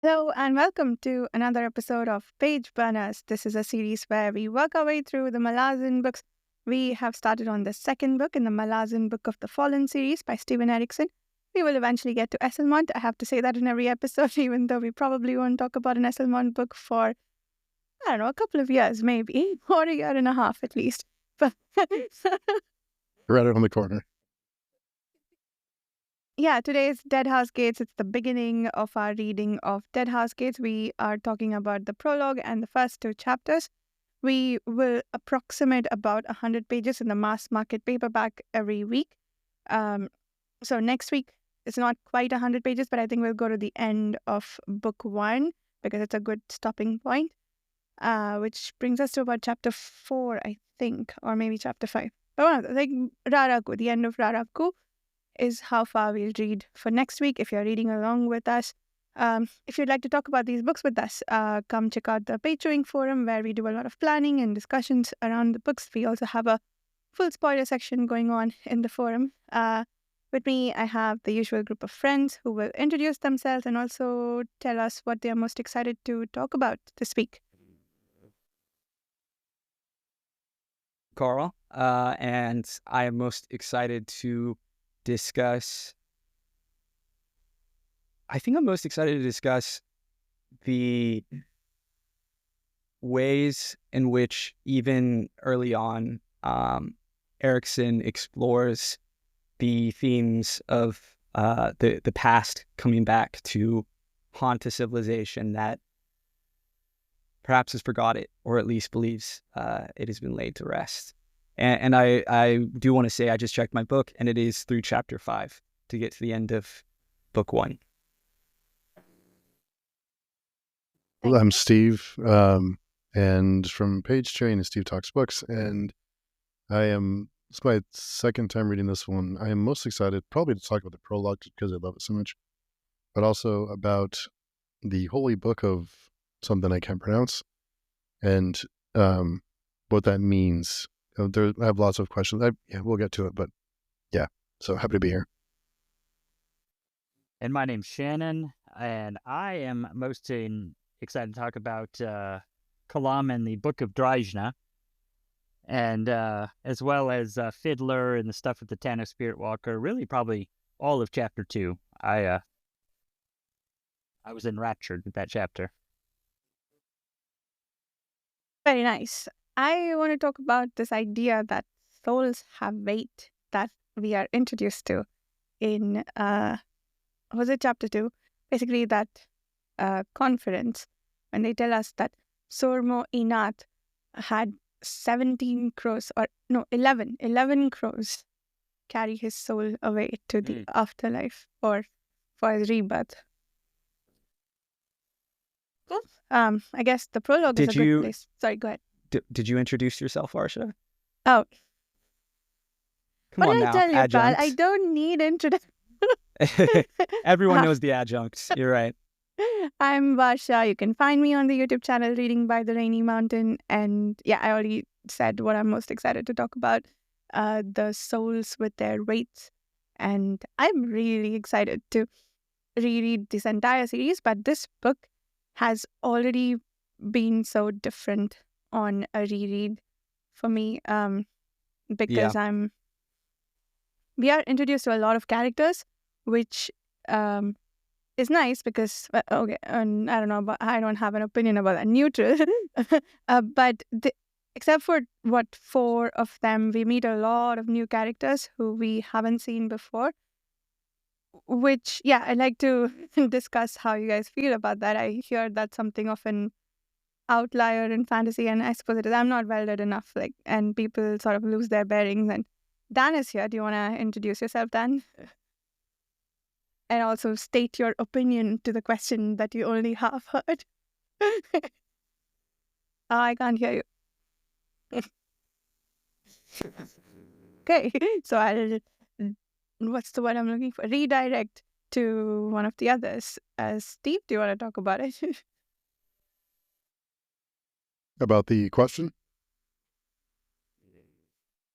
Hello and welcome to another episode of Page Burners. This is a series where we work our way through the Malazan books. We have started on the second book in the Malazan Book of the Fallen series by Steven Erikson. We will eventually get to Esselmont. I have to say that in every episode, even though we probably won't talk about an Esselmont book for, I don't know, a couple of years maybe, or a year and a half at least. But Right around the corner. yeah, today is Deadhouse Gates. It's the beginning of our reading of Deadhouse Gates. We are talking about the prologue and the first two chapters. We will approximate about 100 pages in the mass market paperback every week. So next week, it's not quite 100 pages, but I think we'll go to the end of book 1 because it's a good stopping point, which brings us to about chapter 4, I think, or maybe chapter 5. But like Raraku, the end of Raraku is how far we'll read for next week. If you're reading along with us, if you'd like to talk about these books with us, come check out the pagechewing forum where we do a lot of planning and discussions around the books. We also have a full spoiler section going on in the forum. With me, I have the usual group of friends who will introduce themselves and also tell us what they are most excited to talk about this week. Carl, and I am most excited to discuss. I think I'm most excited to discuss the ways in which, even early on, Erikson explores the themes of the past coming back to haunt a civilization that perhaps has forgot it, or at least believes it has been laid to rest. And I do want to say I just checked my book, and it is through chapter 5 to get to the end of book 1. Well, I'm Steve, and from pagechewing and Steve Talks Books, and it's my second time reading this one. I am most excited probably to talk about the prologue because I love it so much, but also about the holy book of something I can't pronounce, and what that means. I have lots of questions. We'll get to it, but yeah, so happy to be here. And my name's Shannon, and I am most excited to talk about Kalam and the Book of Drajna, and as well as Fiddler and the stuff with the Tano Spirit Walker. Really, probably all of chapter 2. I was enraptured with that chapter. Very nice. I want to talk about this idea that souls have weight that we are introduced to in, was it chapter 2? Basically that conference when they tell us that Sormo Inat had 17 crows, or no, 11 crows carry his soul away to the afterlife or for his rebirth. Cool. I guess the prologue is a good place. Sorry, go ahead. Did you introduce yourself, Varsha? Oh. Come on now, tell you, adjunct. pal? I don't need introduction. Everyone knows the adjunct. You're right. I'm Varsha. You can find me on the YouTube channel Reading by the Rainy Mountain. And yeah, I already said what I'm most excited to talk about, the souls with their weights. And I'm really excited to reread this entire series. But this book has already been so different on a reread for me, because we are introduced to a lot of characters, which is nice because, and I don't know, but I don't have an opinion about that, neutral. But except for 4 of them, we meet a lot of new characters who we haven't seen before, which, yeah, I'd like to discuss how you guys feel about that. I hear that's something of an outlier in fantasy, and I suppose it is. I'm not well read enough, and people sort of lose their bearings. And Dan is here. Do you want to introduce yourself, Dan? And also state your opinion to the question that you only half heard. I can't hear you. Okay, so what's the word I'm looking for? Redirect to one of the others. Steve, do you want to talk about it? About the question?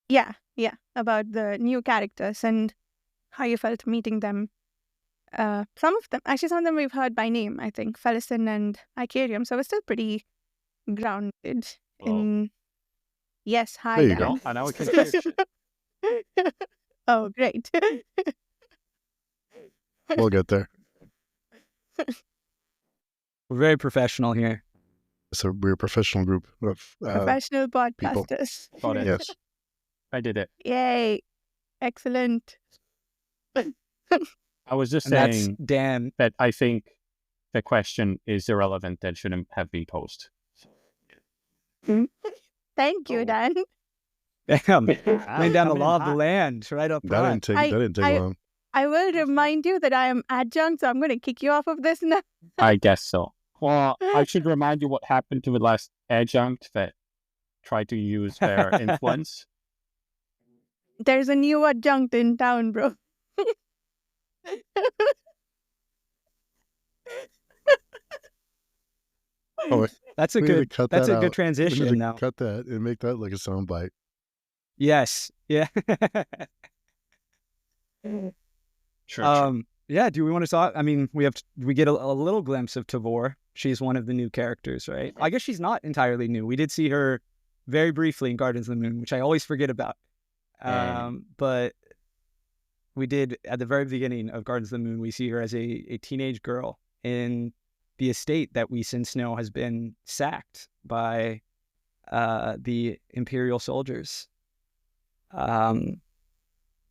Yeah, about the new characters and how you felt meeting them. Some of them we've heard by name, I think, Felicin and Icarium. So we're still pretty grounded in... Yes, hi, There you Dan. go. And now we can hear shit. Oh, great. We'll get there. We're very professional here. So we're a professional group of Professional people. podcasters. Got it. Yes. I did it. Yay. Excellent. I was just And that's saying Dan. that I think the question is irrelevant and shouldn't have been posed. Thank you, Oh. Dan. Damn. Laying down the Coming in law of the hot. land right up That front. didn't take long. I will remind you that I am adjunct, so I'm going to kick you off of this now. I guess so. Well, I should remind you what happened to the last adjunct that tried to use their influence. There's a new adjunct in town, bro. Oh, That's a we need to good. cut That's that a good out. We need transition. to Now, cut that and make that like a soundbite. yes, yeah. Sure. Yeah. Do we want to talk? I mean, we get a little glimpse of Tavor. She's one of the new characters, right? I guess she's not entirely new. We did see her very briefly in Gardens of the Moon, which I always forget about. But we did at the very beginning of Gardens of the Moon. We see her as a teenage girl in the estate that we since know has been sacked by the Imperial soldiers.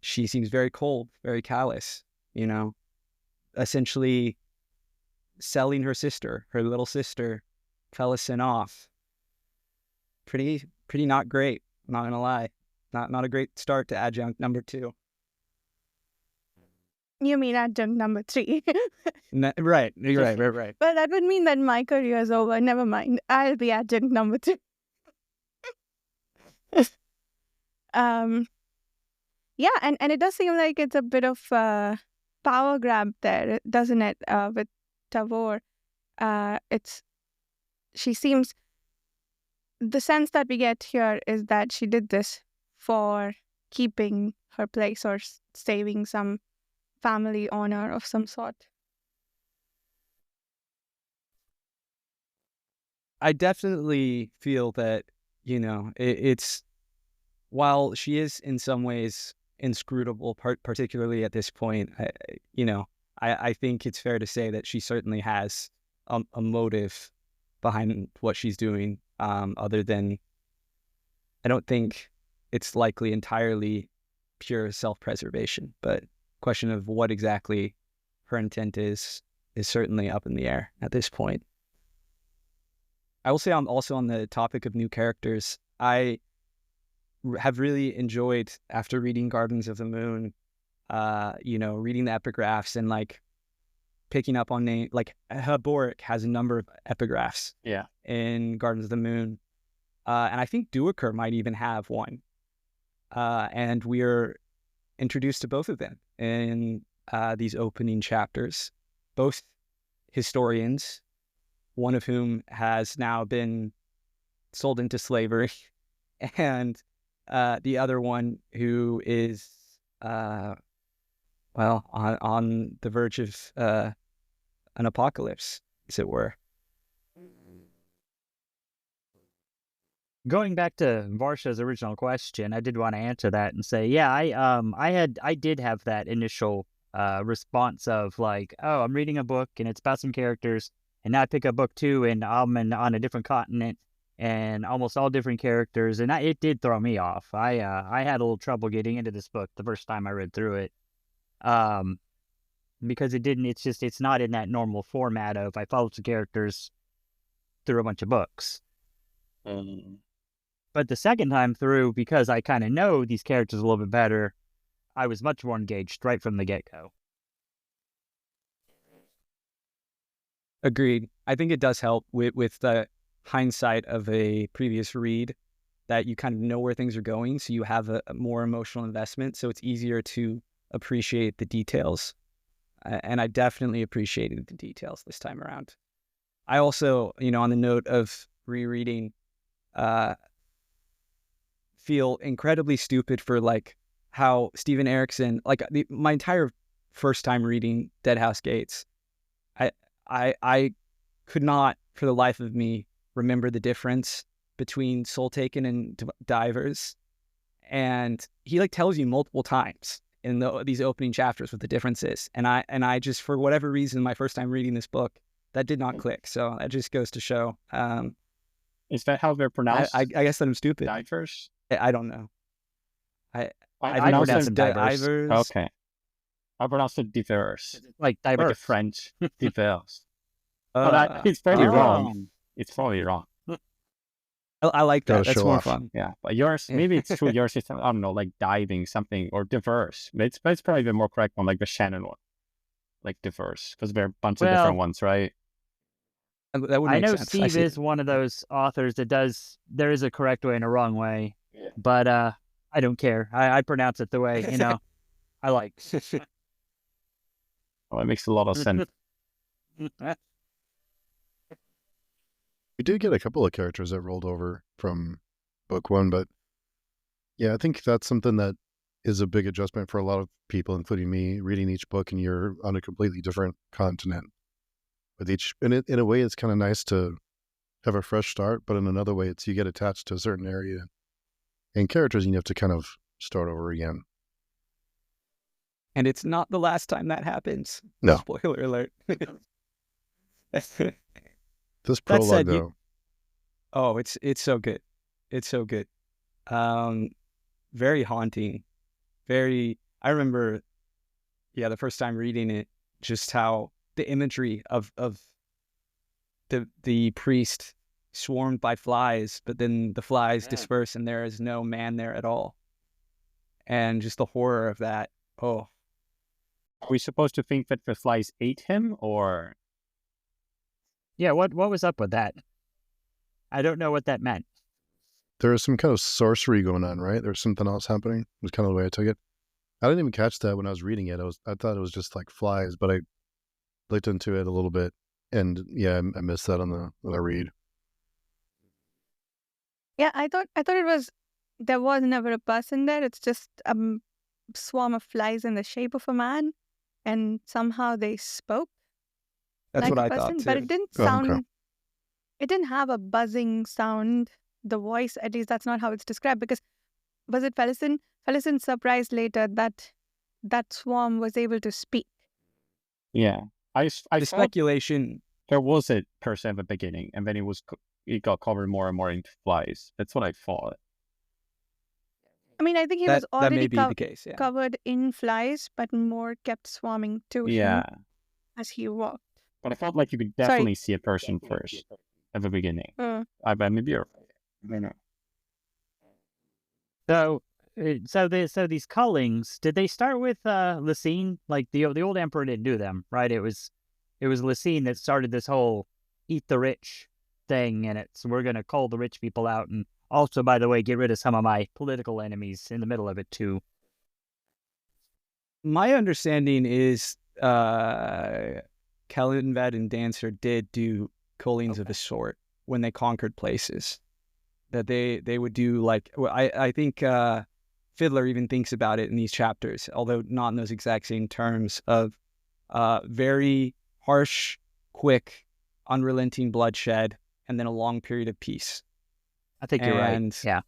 She seems very cold, very callous, essentially selling her little sister, Felicin, off. Pretty not great, not gonna lie. Not a great start to adjunct number 2. You mean adjunct number 3. Right. Right. Well, that would mean that my career is over. Never mind. I'll be adjunct number 2. Yeah, and it does seem like it's a bit of a power grab there, doesn't it, with Tavor? She seems... The sense that we get here is that she did this for keeping her place or saving some family honor of some sort. I definitely feel that, it's... While she is in some ways inscrutable, particularly at this point, I think it's fair to say that she certainly has a motive behind what she's doing, other than... I don't think it's likely entirely pure self-preservation, but question of what exactly her intent is certainly up in the air at this point. I will say I'm also on the topic of new characters. I have really enjoyed, after reading Gardens of the Moon, reading the epigraphs and picking up on name, Haboric has a number of epigraphs in Gardens of the Moon. And I think Duiker might even have one. And we're introduced to both of them in these opening chapters, both historians, one of whom has now been sold into slavery, and the other one who is, on the verge of an apocalypse, as it were. Going back to Varsha's original question, I did want to answer that and say, yeah, I did have that initial response of I'm reading a book and it's about some characters, and now I pick up book 2 and I'm on a different continent and almost all different characters, and it did throw me off. I had a little trouble getting into this book the first time I read through it, because it's not in that normal format of I followed some characters through a bunch of books. But the second time through, because I kind of know these characters a little bit better, I was much more engaged right from the get-go. Agreed. I think it does help with the hindsight of a previous read that you kind of know where things are going, so you have a more emotional investment, so it's easier to appreciate the details. And I definitely appreciated the details this time around. I also, on the note of rereading, feel incredibly stupid for how Steven Erikson, my entire first time reading Deadhouse Gates, I could not for the life of me remember the difference between Soul Taken and Divers. And he like tells you multiple times in these opening chapters what the difference is. And I just, for whatever reason, my first time reading this book, that did not click. So that just goes to show. Is that how they're pronounced? I guess that I'm stupid. Divers? I don't know. I pronounce them Divers. Okay. I pronounce it divers. Like Like diverse. the French. Divers. But it's probably wrong. It's probably wrong. I like that. Gotta That's show more off. fun. Yeah. But yours, maybe it's true. Yours is, I don't know, like diving something or diverse. But it's probably the more correct one, like the Shannon one. Like diverse. Because there are a bunch of different ones, right? That would I make know sense. Steve see is one of those authors that there is a correct way and a wrong way. Yeah. But I don't care. I pronounce it the way, I like. Well, it makes a lot of sense. We did get a couple of characters that rolled over from book one, but yeah, I think that's something that is a big adjustment for a lot of people, including me, reading each book and you're on a completely different continent. With each, in a way, it's kind of nice to have a fresh start, but in another way, it's you get attached to a certain area and characters, and you have to kind of start over again. And it's not the last time that happens. No. Spoiler alert. This prologue, said, though, Oh, it's so good. It's so good. Very haunting. I remember, the first time reading it, just how the imagery of the priest swarmed by flies, but then the flies disperse and there is no man there at all. And just the horror of that. Oh. Are we supposed to think that the flies ate him, or? Yeah, what was up with that? I don't know what that meant. there was some kind of sorcery going on, right? There's something else happening. Was kind of the way I took it. I didn't even catch that when I was reading it. I thought it was just like flies, but I looked into it a little bit, and yeah, I missed that on the read. Yeah, I thought there was never a person there. It's just a swarm of flies in the shape of a man, and somehow they spoke. That's like what a I thought person, too. but it didn't Oh, okay. sound. It didn't have a buzzing sound. The voice, at least, that's not how it's described. Because was it Felicin? Felicin surprised later that swarm was able to speak. Yeah, I The thought speculation. there was a person at the beginning, and then it got covered more and more into flies. That's what I thought. I mean, I think he was That already may be the case. Yeah. covered in flies, but more kept swarming to Yeah, him as he walked. but I felt like you could definitely see a person first at the beginning. I bet maybe you're. I don't know. So these cullings, did they start with Lysine? Like the old emperor didn't do them, right? It was Lysine that started this whole eat the rich thing, and we're gonna cull the rich people out, and also, by the way, get rid of some of my political enemies in the middle of it too. My understanding is Kalinvad and Dancer did do cullings of a sort when they conquered places. That they would do like, I think Fiddler even thinks about it in these chapters, although not in those exact same terms, of very harsh, quick, unrelenting bloodshed, and then a long period of peace. I think you're right. Yeah.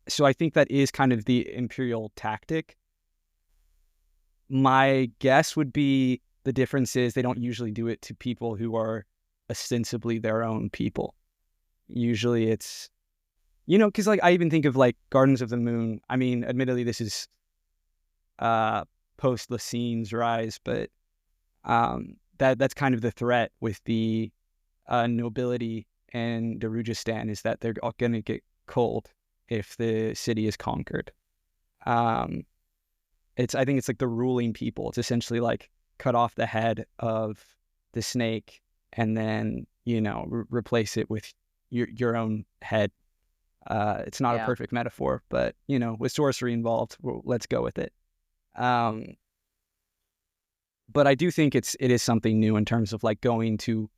So I think that is kind of the imperial tactic. My guess would be the difference is they don't usually do it to people who are ostensibly their own people. Usually it's, because like I even think of like Gardens of the Moon. I mean, admittedly, this is post Lysine's rise, but that's kind of the threat with the nobility and Darujistan is that they're going to get culled if the city is conquered. I think it's like the ruling people. It's essentially like cut off the head of the snake and then replace it with your own head. It's not a perfect metaphor, but with sorcery involved, let's go with it. But I do think it is something new in terms of like going to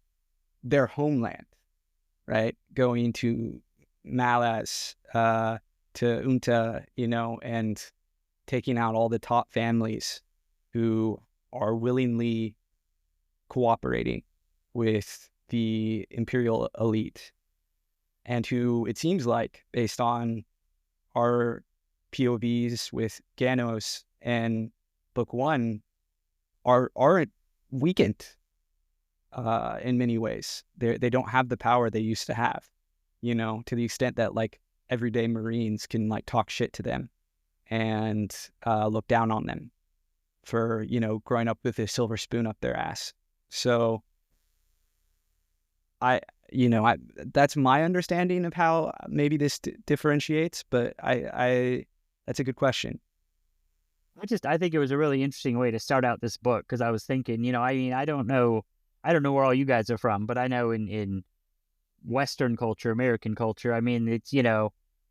their homeland, right? Going to Malaz, to Unta, and taking out all the top families who are willingly cooperating with the imperial elite, and who, it seems like, based on our POVs with Ganos and Book 1, are weakened in many ways. They don't have the power they used to have, to the extent that like everyday Marines can like talk shit to them and look down on them for, growing up with a silver spoon up their ass. So that's my understanding of how maybe this differentiates, but that's a good question. I think it was a really interesting way to start out this book, because I was thinking, I don't know where all you guys are from, but I know in Western culture, American culture, it's,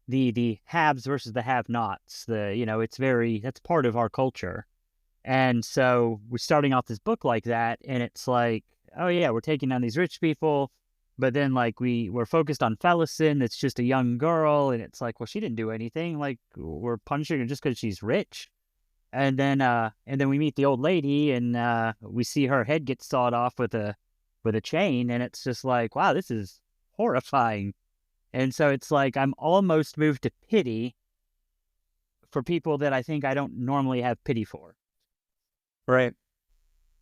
the haves versus the have-nots, that's part of our culture. And so we're starting off this book like that, and it's like, oh yeah, we're taking on these rich people, but then like we're focused on Felison, that's just a young girl, and it's like, well, she didn't do anything, like we're punishing her just because she's rich. And then we meet the old lady, and we see her head get sawed off with a chain, and it's just like, wow, this is horrifying. And so it's like I'm almost moved to pity for people that I think I don't normally have pity for. Right.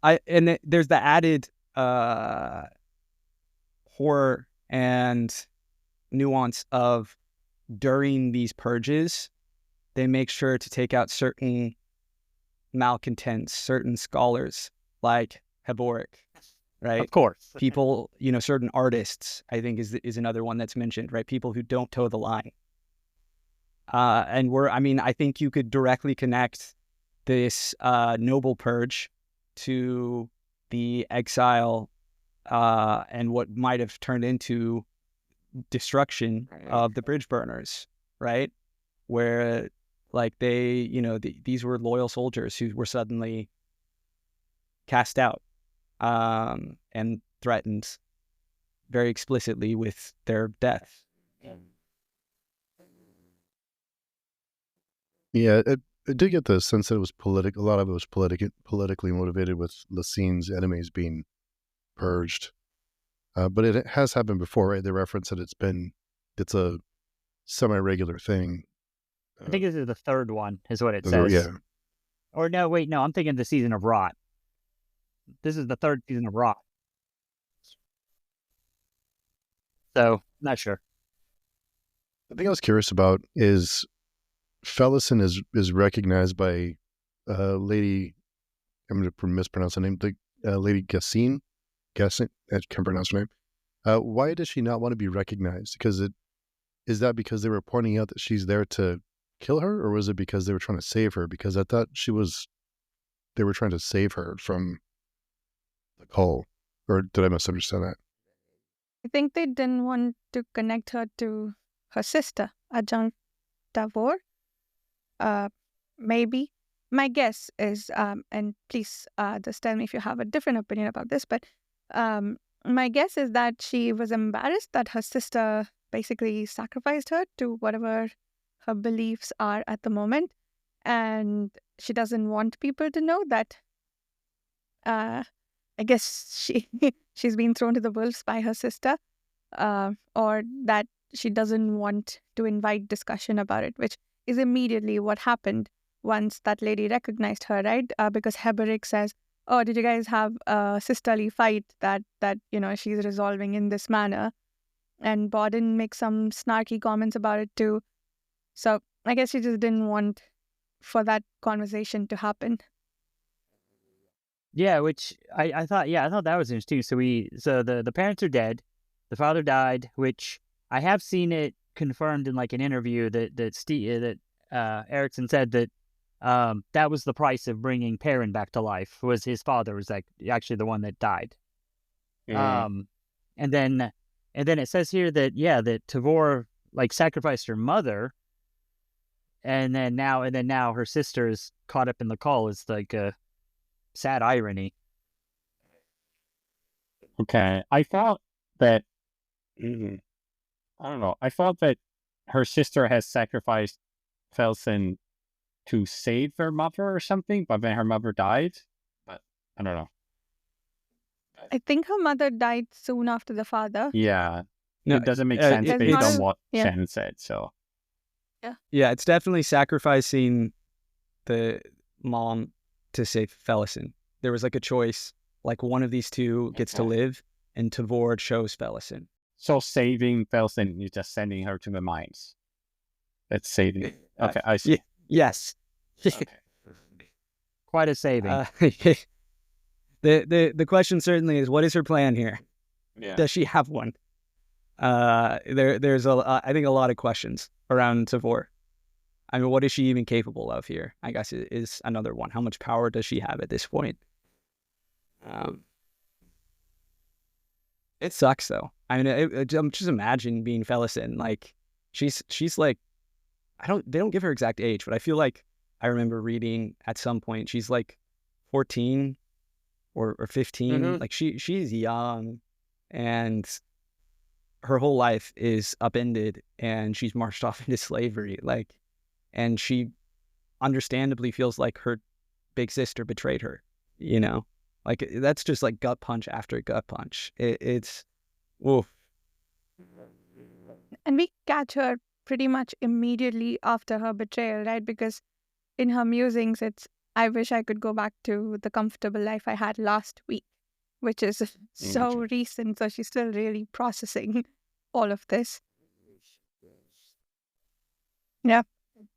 There's the added horror and nuance of, during these purges, they make sure to take out certain malcontents, certain scholars like Heboric, right? Of course. People, certain artists, I think is another one that's mentioned, right? People who don't toe the line. And I think you could directly connect this noble purge to the exile and what might have turned into destruction of the bridge burners, right? Where like they, these were loyal soldiers who were suddenly cast out and threatened very explicitly with their death. Yeah, I did get the sense that it was a lot of it was politically motivated, with Lacine's enemies being purged. But it has happened before, right? They reference that it's a semi-regular thing. I think this is the third one, is what it says. Yeah. Or no, wait, no, I'm thinking the season of Rot. This is the third season of Rot. So, not sure. The thing I was curious about is Felison is recognized by Lady, I'm going to mispronounce her name, Lady Gassine. I can't pronounce her name. Why does she not want to be recognized? Is that because they were pointing out that she's there to kill her, or was it because they were trying to save her? Because I thought they were trying to save her from the call, or did I misunderstand that? I think they didn't want to connect her to her sister, Ajahn Tavor. Maybe. My guess is, and please just tell me if you have a different opinion about this, but my guess is that she was embarrassed that her sister basically sacrificed her to whatever her beliefs are at the moment, and she doesn't want people to know that. I guess she's been thrown to the wolves by her sister, or that she doesn't want to invite discussion about it, which is immediately what happened once that lady recognized her, right? Because Heboric says, "Oh, did you guys have a sisterly fight that she's resolving in this manner?" And Borden makes some snarky comments about it too. So I guess she just didn't want for that conversation to happen. Yeah, which I thought that was interesting. So the parents are dead, the father died, which I have seen it confirmed in like an interview that Erikson said that that was the price of bringing Perrin back to life, was his father was like actually the one that died. And then it says here that that Tavor like sacrificed her mother, and then now her sister is caught up in the call. It's like a sad irony. Okay, I thought that I don't know. I thought that her sister has sacrificed Felson to save her mother or something, but then her mother died. But I don't know. I think her mother died soon after the father. Yeah, No, it doesn't make sense There's based not on a- what yeah. Shannon said. So Yeah, it's definitely sacrificing the mom to save Felison. There was like a choice, like one of these two gets to live, and Tavor chose Felison. so saving Felson, you're just sending her to the mines. That's saving. Okay, I see. Yes. Okay. Quite a saving. The question certainly is, what is her plan here? Yeah. Does she have one? There's I think a lot of questions around Tavor. I mean, what is she even capable of here? I guess is another one. How much power does she have at this point? It sucks though. I mean, I'm just imagine being Felison. Like, she's like, they don't give her exact age, but I feel like I remember reading at some point she's like 14 or 15. Mhm. Like she's young, and her whole life is upended, and she's marched off into slavery. Like, and she understandably feels like her big sister betrayed her. You know, like that's just like gut punch after gut punch. It's woof. And we catch her pretty much immediately after her betrayal, right? Because in her musings, it's, I wish I could go back to the comfortable life I had last week, which is so recent. So she's still really processing all of this. Yeah.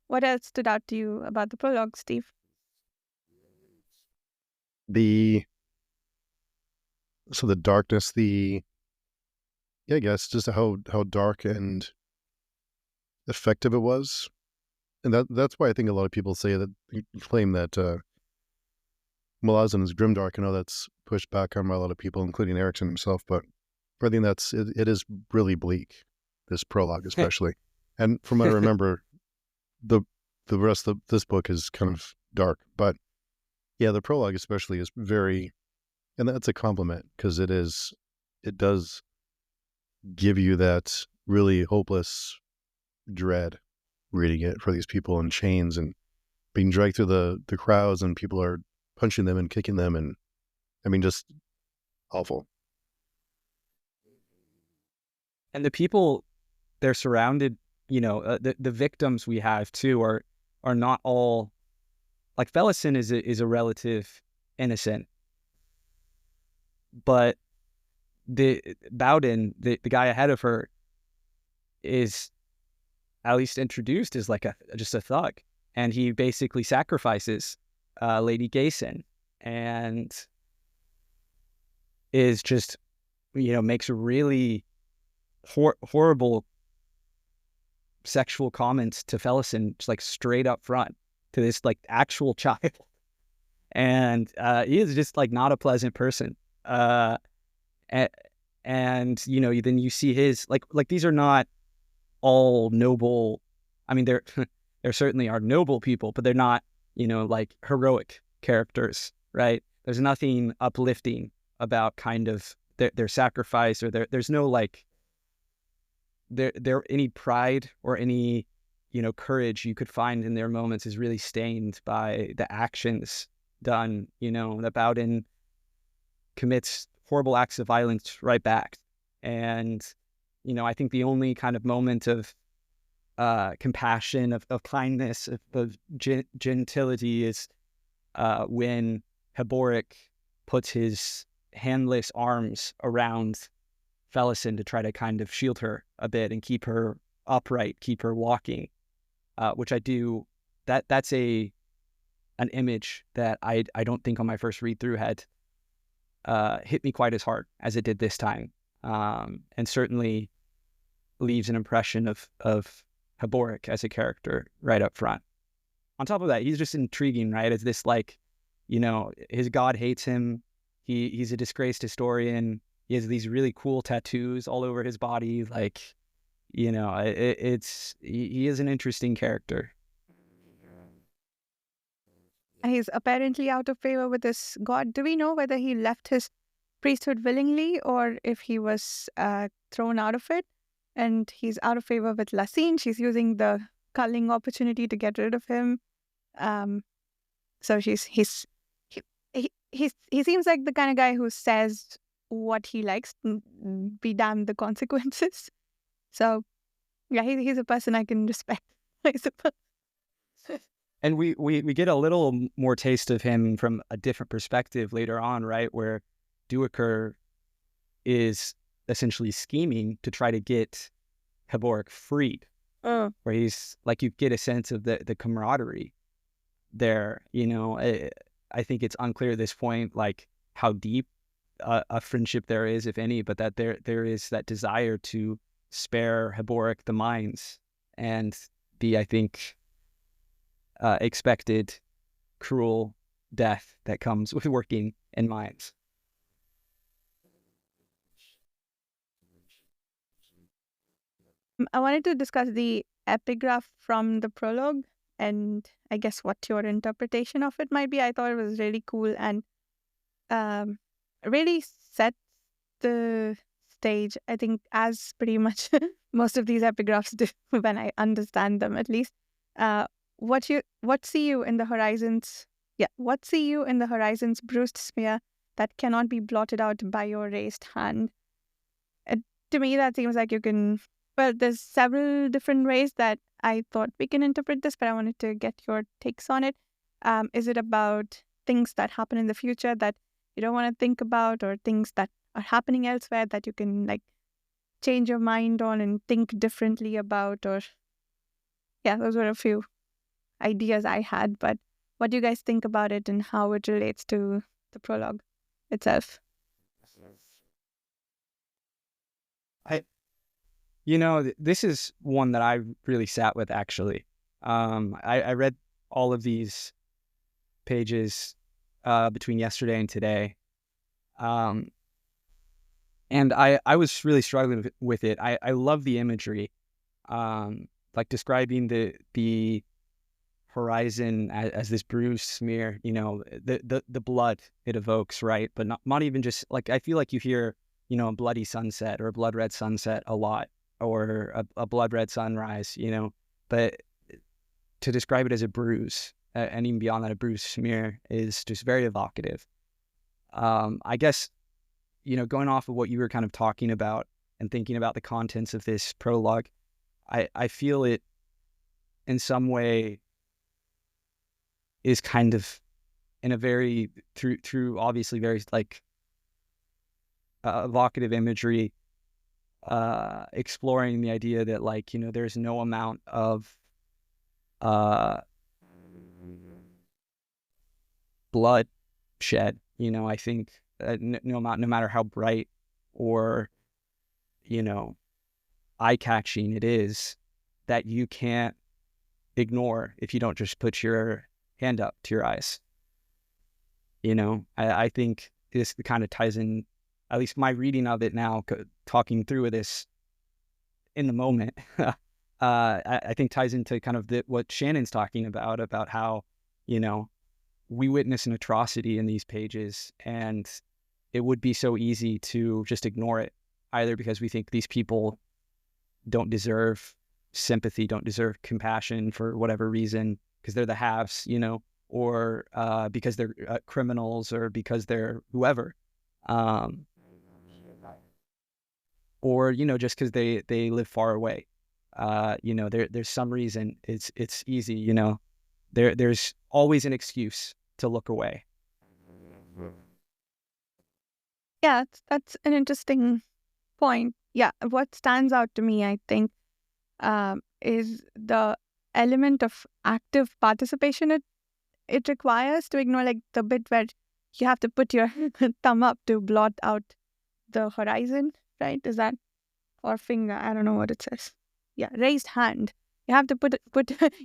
What else stood out to you about the prologue, Steve? The darkness, I guess just how dark and effective it was. And that's why I think a lot of people say that, claim that Malazan is grimdark. I know that's pushed back on by a lot of people, including Erikson himself, but I think it is really bleak, this prologue especially. And from what I remember, the rest of this book is kind of dark, but yeah, the prologue especially is very, and that's a compliment, because it does give you that really hopeless dread reading it for these people in chains and being dragged through the crowds, and people are punching them and kicking them, and I mean, just awful. And the people they're surrounded, the victims we have too are not all, like Felison is a relative innocent, but the Bowden, the guy ahead of her, is at least introduced as like just a thug, and he basically sacrifices Lady Gayson, and is just makes really horrible sexual comments to Felison, just like straight up front to this like actual child, and he is just like not a pleasant person. And then you see his like these are not all noble. I mean, there certainly are noble people, but they're not like heroic characters, right? There's nothing uplifting about kind of their sacrifice, or there's no like there any pride or any courage you could find in their moments is really stained by the actions done. That Bowden commits horrible acts of violence right back, and I think the only kind of moment of compassion, of kindness, of gentility is when Haboric puts his handless arms around Felison to try to kind of shield her a bit and keep her upright, keep her walking, which I do. That's an image that I don't think on my first read through had hit me quite as hard as it did this time, and certainly leaves an impression of Haboric as a character right up front. On top of that, he's just intriguing, right? As this like, his god hates him. He's a disgraced historian. He has these really cool tattoos all over his body. Like, he is an interesting character. He's apparently out of favor with his god. Do we know whether he left his priesthood willingly or if he was thrown out of it? And he's out of favor with Lasine. She's using the culling opportunity to get rid of him. So he seems like the kind of guy who says what he likes, be damned the consequences. So yeah, he's a person I can respect, I suppose. And we get a little more taste of him from a different perspective later on, right? Where Duiker is essentially scheming to try to get Haboric freed. Where he's like, you get a sense of the camaraderie there. I think it's unclear at this point, like how deep a friendship there is, if any, but that there is that desire to spare Haboric the mines and the, I think, expected cruel death that comes with working in mines. I wanted to discuss the epigraph from the prologue, and I guess what your interpretation of it might be. I thought it was really cool and really sets the stage, I think, as pretty much most of these epigraphs do, when I understand them at least. What see you in the horizons? Yeah, what see you in the horizon's bruised smear that cannot be blotted out by your raised hand? To me, that seems like you can. Well, there's several different ways that I thought we can interpret this, but I wanted to get your takes on it. Is it about things that happen in the future that you don't want to think about, or things that are happening elsewhere that you can like change your mind on and think differently about? Or yeah, those were a few ideas I had, but what do you guys think about it and how it relates to the prologue itself? This is one that I really sat with, actually. I read all of these pages between yesterday and today. And I was really struggling with it. I love the imagery, like describing the horizon as this bruised smear, the blood it evokes, right? But not even just, like, I feel like you hear, a bloody sunset or a blood red sunset a lot, or a blood red sunrise, but to describe it as a bruise, and even beyond that, a bruised smear, is just very evocative. I guess, going off of what you were kind of talking about and thinking about the contents of this prologue, I feel it in some way is kind of in a very, through obviously very like evocative imagery, exploring the idea that, like, there's no amount of blood shed, I think no matter how bright or eye-catching it is, that you can't ignore if you don't just put your hand up to your eyes. I think this kind of ties in, at least my reading of it now, talking through this in the moment, I think ties into kind of what Shannon's talking about how, we witness an atrocity in these pages, and it would be so easy to just ignore it, either because we think these people don't deserve sympathy, don't deserve compassion for whatever reason, because they're the haves, or because they're criminals, or because they're whoever, or just because they live far away. There's some reason it's easy. There's always an excuse to look away. Yeah, that's an interesting point. Yeah, what stands out to me, I think, is the element of active participation it requires to ignore, like the bit where you have to put your thumb up to blot out the horizon, right? Is that, or finger? I don't know what it says. Yeah, raised hand. You have to put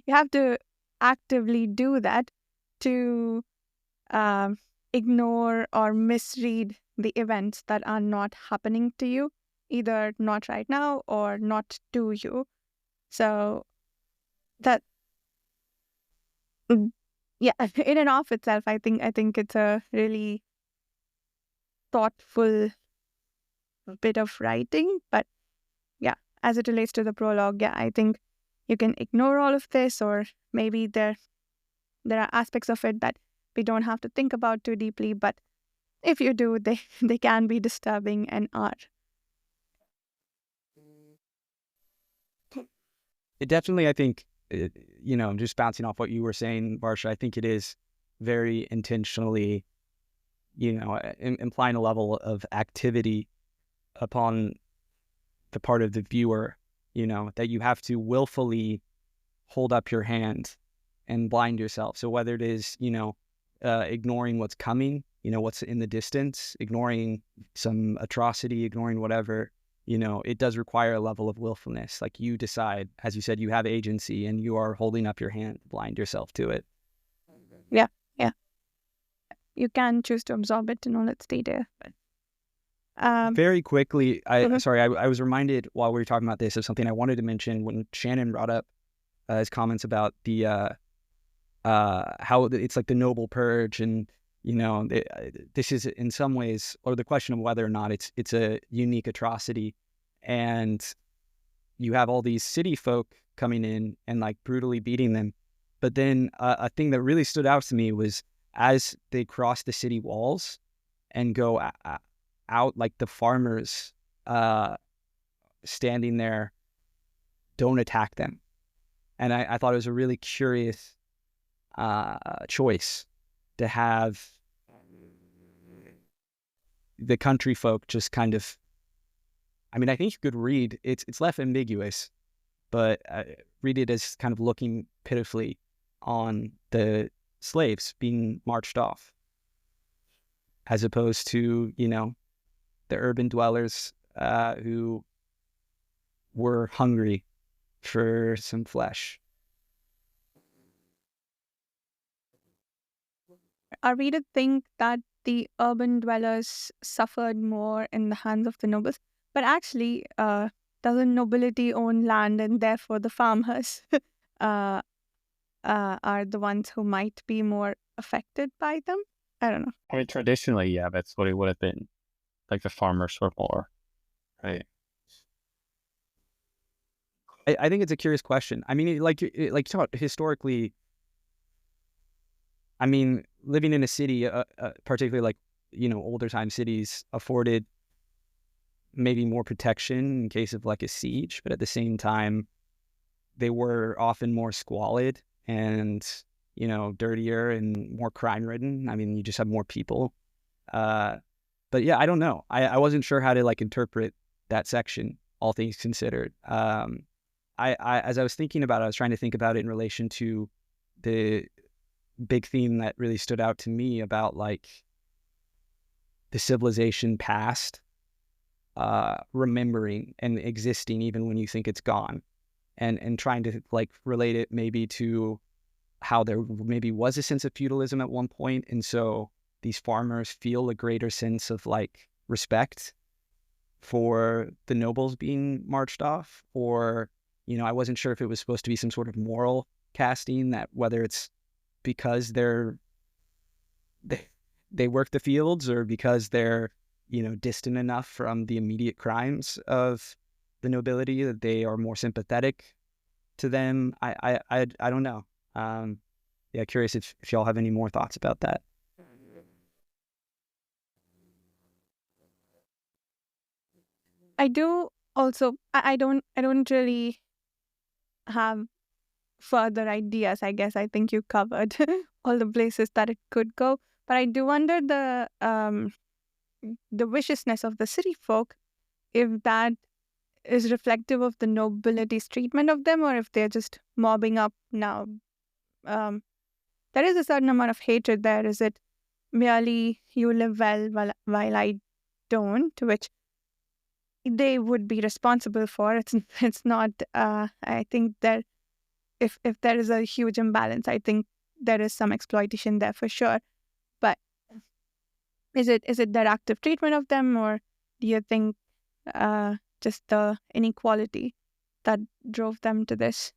you have to actively do that to ignore or misread the events that are not happening to you, either not right now or not to you. So that, yeah, in and of itself, I think it's a really thoughtful bit of writing. But yeah, as it relates to the prologue, yeah, I think you can ignore all of this, or maybe there there are aspects of it that we don't have to think about too deeply, but if you do, they can be disturbing and are. It definitely, I think, just bouncing off what you were saying, Varsha, I think it is very intentionally, implying a level of activity upon the part of the viewer, that you have to willfully hold up your hand and blind yourself. So whether it is, ignoring what's coming, what's in the distance, ignoring some atrocity, ignoring whatever, it does require a level of willfulness. Like you decide, as you said, you have agency and you are holding up your hand, blind yourself to it. Yeah. You can choose to absorb it and all its data. Very quickly, I was reminded while we were talking about this of something I wanted to mention when Shannon brought up his comments about the how it's like the noble purge, and this is in some ways, or the question of whether or not it's a unique atrocity, and you have all these city folk coming in and like brutally beating them. But then a thing that really stood out to me was as they cross the city walls and go out, like the farmers standing there don't attack them. And I thought it was a really curious choice to have the country folk just kind of, I mean, I think you could read, it's less ambiguous, but read it as kind of looking pitifully on the slaves being marched off, as opposed to, the urban dwellers who were hungry for some flesh. Are we to think that the urban dwellers suffered more in the hands of the nobles? But actually, doesn't nobility own land, and therefore the farmers are the ones who might be more affected by them? I don't know. I mean, traditionally, yeah, that's what it would have been. Like the farmers were more, right? I think it's a curious question. I mean, like talk about historically. I mean, living in a city, particularly like, older time cities, afforded maybe more protection in case of like a siege, but at the same time, they were often more squalid and, dirtier and more crime-ridden. I mean, you just have more people. But yeah, I don't know. I wasn't sure how to like interpret that section, all things considered. As I was thinking about it, I was trying to think about it in relation to the big theme that really stood out to me about like the civilization past, remembering and existing even when you think it's gone, and trying to like relate it maybe to how there maybe was a sense of feudalism at one point, and so these farmers feel a greater sense of like respect for the nobles being marched off, or I wasn't sure if it was supposed to be some sort of moral casting, that whether it's because they work the fields or because they're distant enough from the immediate crimes of the nobility that they are more sympathetic to them. I don't know. Yeah, curious if y'all have any more thoughts about that. I do also. I don't really have further ideas. I guess I think you covered all the places that it could go. But I do wonder the viciousness of the city folk, if that is reflective of the nobility's treatment of them, or if they're just mobbing up now. There is a certain amount of hatred there. Is it merely you live well while I don't, which they would be responsible for? It's not. I think that if there is a huge imbalance, I think there is some exploitation there for sure. But is it their active treatment of them, or do you think just the inequality that drove them to this?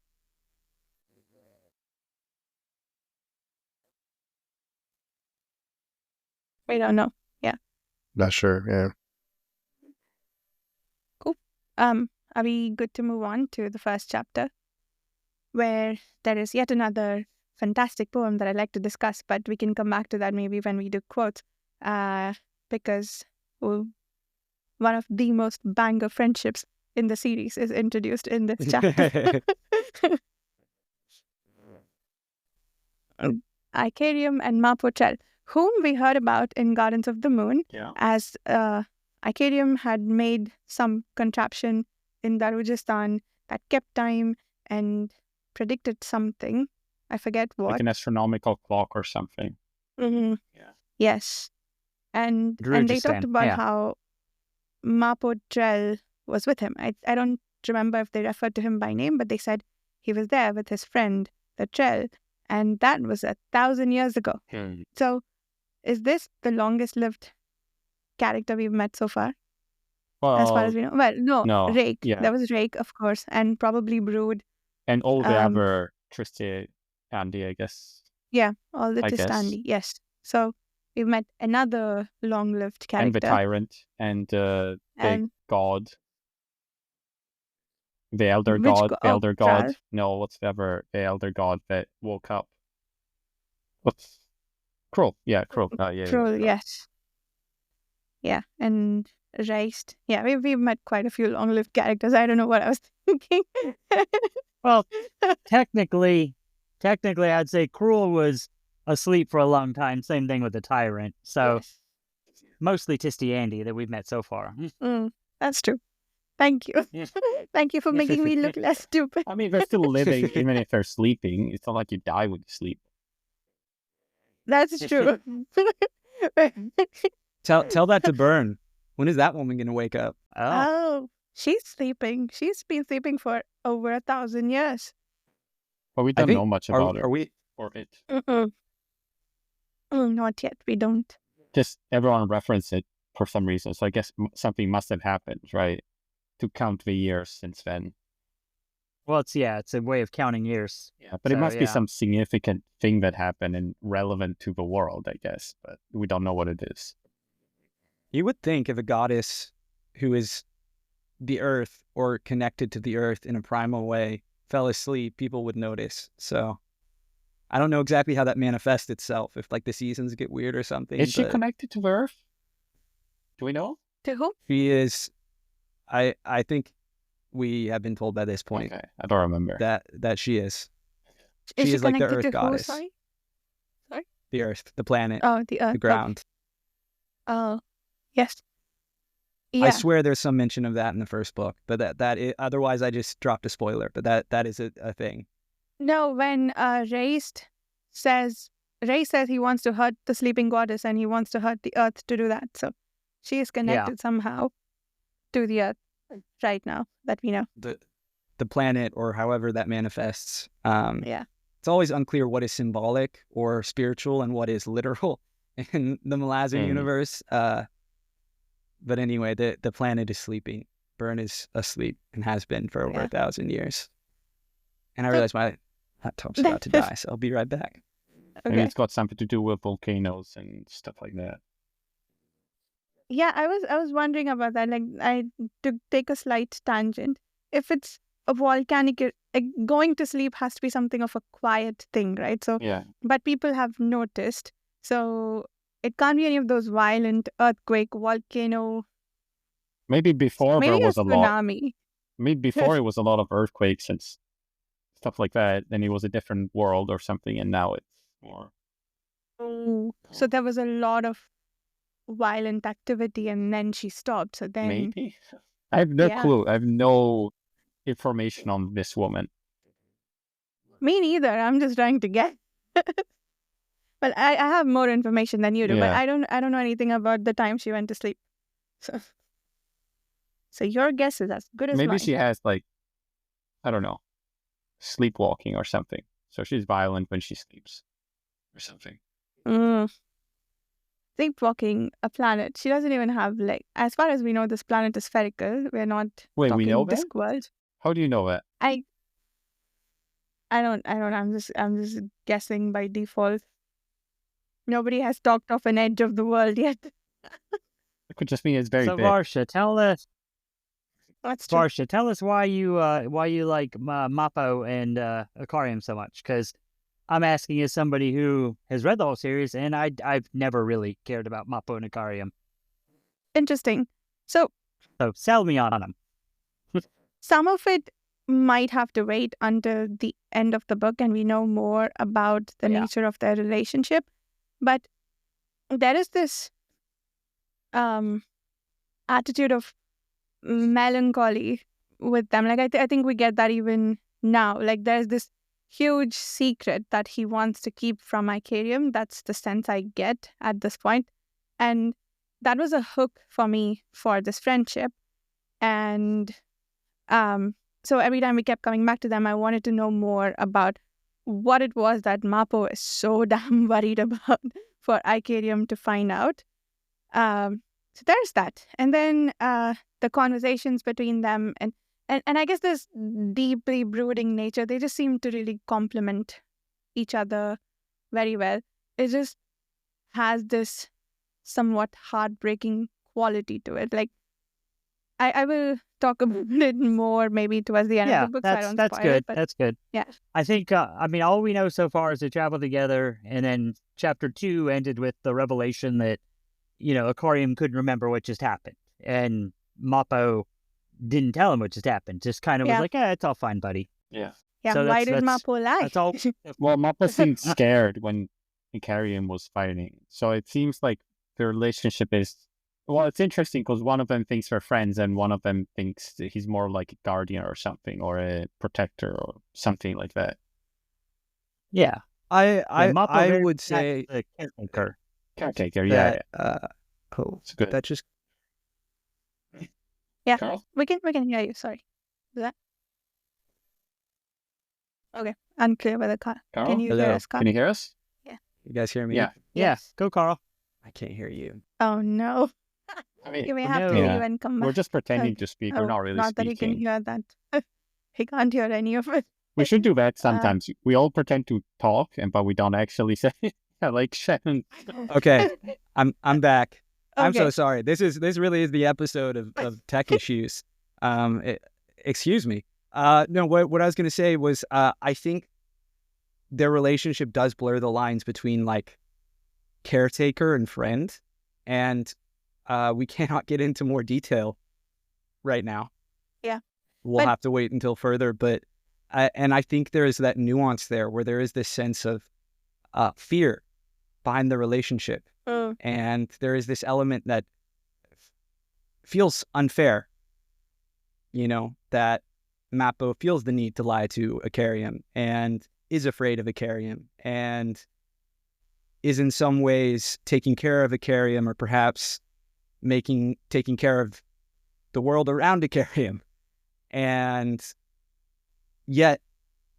We don't know. Yeah. Not sure. Yeah. Cool. Are we good to move on to the first chapter, where there is yet another fantastic poem that I'd like to discuss, but we can come back to that maybe when we do quotes, because one of the most banger friendships in the series is introduced in this chapter. Icarium and Mapochel, whom we heard about in Gardens of the Moon, as Icarium had made some contraption in Darujistan that kept time and predicted something. I forget what. Like an astronomical clock or something. Mm-hmm. Yeah. Yes. And they talked about how Mapochel was with him. I don't remember if they referred to him by name, but they said he was there with his friend, the Trell, and that was 1,000 years ago. So, is this the longest-lived character we've met so far? Well, as far as we know. Well, no. Rake. Yeah. There was Rake, of course, and probably Brood. And all the other Andy, I guess. Yeah, all the Tristandi, yes. So, we've met another long-lived character. And the Tyrant, and the God. The Elder God. The Elder God. No, what's the other? The Elder God that woke up. What's... Krull. Yeah, Krull. Krull, yes. Yeah, and Reist. Yeah, we've met quite a few long-lived characters. I don't know what I was thinking. Well, technically, I'd say Krull was asleep for a long time. Same thing with the Tyrant. So, mostly Andy that we've met so far. That's true. Thank you. Thank you for making me look less stupid. I mean, they're still living, even if they're sleeping. It's not like you die when you sleep. That's true. Tell that to Byrne. When is that woman going to wake up? Oh, she's sleeping. She's been sleeping for over 1,000 years. But we don't know much about her. Are we? Or it. Not yet. We don't. Just everyone referenced it for some reason. So I guess something must have happened, right? To count the years since then. Well, it's a way of counting years. Yeah, but it must be some significant thing that happened and relevant to the world, I guess. But we don't know what it is. You would think if a goddess who is the earth or connected to the earth in a primal way fell asleep, people would notice. So I don't know exactly how that manifests itself, if like the seasons get weird or something. Is she connected to the earth? Do we know? To who? She is... I think we have been told by this point. Okay. I don't remember. That she is. She is like the earth to goddess. Who, sorry? The earth, the planet. Oh, the earth. The ground. Okay. Oh, yes. Yeah. I swear there's some mention of that in the first book, but otherwise I just dropped a spoiler, but that is a thing. No, when Ray says he wants to hurt the sleeping goddess and he wants to hurt the earth to do that. So she is connected somehow to the earth right now that we know. The planet, or however that manifests. It's always unclear what is symbolic or spiritual and what is literal in the Malazan universe. But anyway, the planet is sleeping. Byrne is asleep and has been for over 1,000 years. And I realize my laptop's about to die, so I'll be right back. Okay. Maybe it's got something to do with volcanoes and stuff like that. Yeah, I was wondering about that. Like, to take a slight tangent. If it's a volcanic, going to sleep has to be something of a quiet thing, right? So, but people have noticed. So it can't be any of those violent earthquake, volcano. Maybe before there was a tsunami. lot. Maybe before it was a lot of earthquakes and stuff like that. Then it was a different world or something, and now it's more. So there was a lot of violent activity, and then she stopped. So then maybe I have no clue. I have no information on this woman. Me neither. I'm just trying to get. But I have more information than you do. But I don't know anything about the time she went to sleep. So your guess is as good as mine. Maybe she has, like, I don't know, sleepwalking or something. So she's violent when she sleeps or something. Sleepwalking a planet. She doesn't even have, like, as far as we know, this planet is spherical. We're not Wait, we know disc world. How do you know that? I don't. I'm just guessing by default. Nobody has talked off an edge of the world yet. It could just mean it's very big. Varsha, tell us. That's true. Varsha, tell us why you like Mappo and Icarium so much. Because I'm asking as somebody who has read the whole series, and I've never really cared about Mappo and Ikariam. Interesting. So sell me on them. some of it might have to wait until the end of the book and we know more about the nature of their relationship. But there is this attitude of melancholy with them. Like, I think we get that even now. Like, there's this huge secret that he wants to keep from Ikariam. That's the sense I get at this point. And that was a hook for me for this friendship. And so every time we kept coming back to them, I wanted to know more about what it was that Mappo is so damn worried about for Ikariam to find out. So there's that. And then the conversations between them and I guess this deeply brooding nature, they just seem to really complement each other very well. It just has this somewhat heartbreaking quality to it. Like, I will talk about it more maybe towards the end of the book. That's good. That's good. Yeah. I think, all we know so far is they travel together, and then chapter 2 ended with the revelation that, Ikariam couldn't remember what just happened. And Mappo didn't tell him what just happened. Just kind of was like, it's all fine, buddy. Yeah. Yeah, so why did Mappo lie? That's all. Well, Mappo seemed scared when Ikariam was fighting. So it seems like the relationship is... Well, it's interesting because one of them thinks they're friends and one of them thinks that he's more like a guardian or something, or a protector or something like that. Yeah. I would say... Caretaker, that, yeah. Oh, good. That just... Yeah, Carl? we can hear you. Sorry. Is that? Okay, unclear whether Carl. Can you hear us, Carl? Can you hear us? Yeah. You guys hear me? Yeah. Yes. Go, Carl. I can't hear you. Oh, no. I mean, You may have to leave and come back. we're just pretending to speak. We're not really not speaking. That he can hear that. He can't hear any of it. We should do that sometimes. We all pretend to talk, but we don't actually say it. Like Shannon. Okay, I'm back. I'm Okay. so sorry. This really is the episode of tech issues. Excuse me. No, what I was gonna say was I think their relationship does blur the lines between like caretaker and friend, and we cannot get into more detail right now. Yeah, we'll have to wait until further. But and I think there is that nuance there where there is this sense of fear behind the relationship. And there is this element that feels unfair, that Mappo feels the need to lie to Ikariam and is afraid of Ikariam and is in some ways taking care of Ikariam, or perhaps taking care of the world around Ikariam. And yet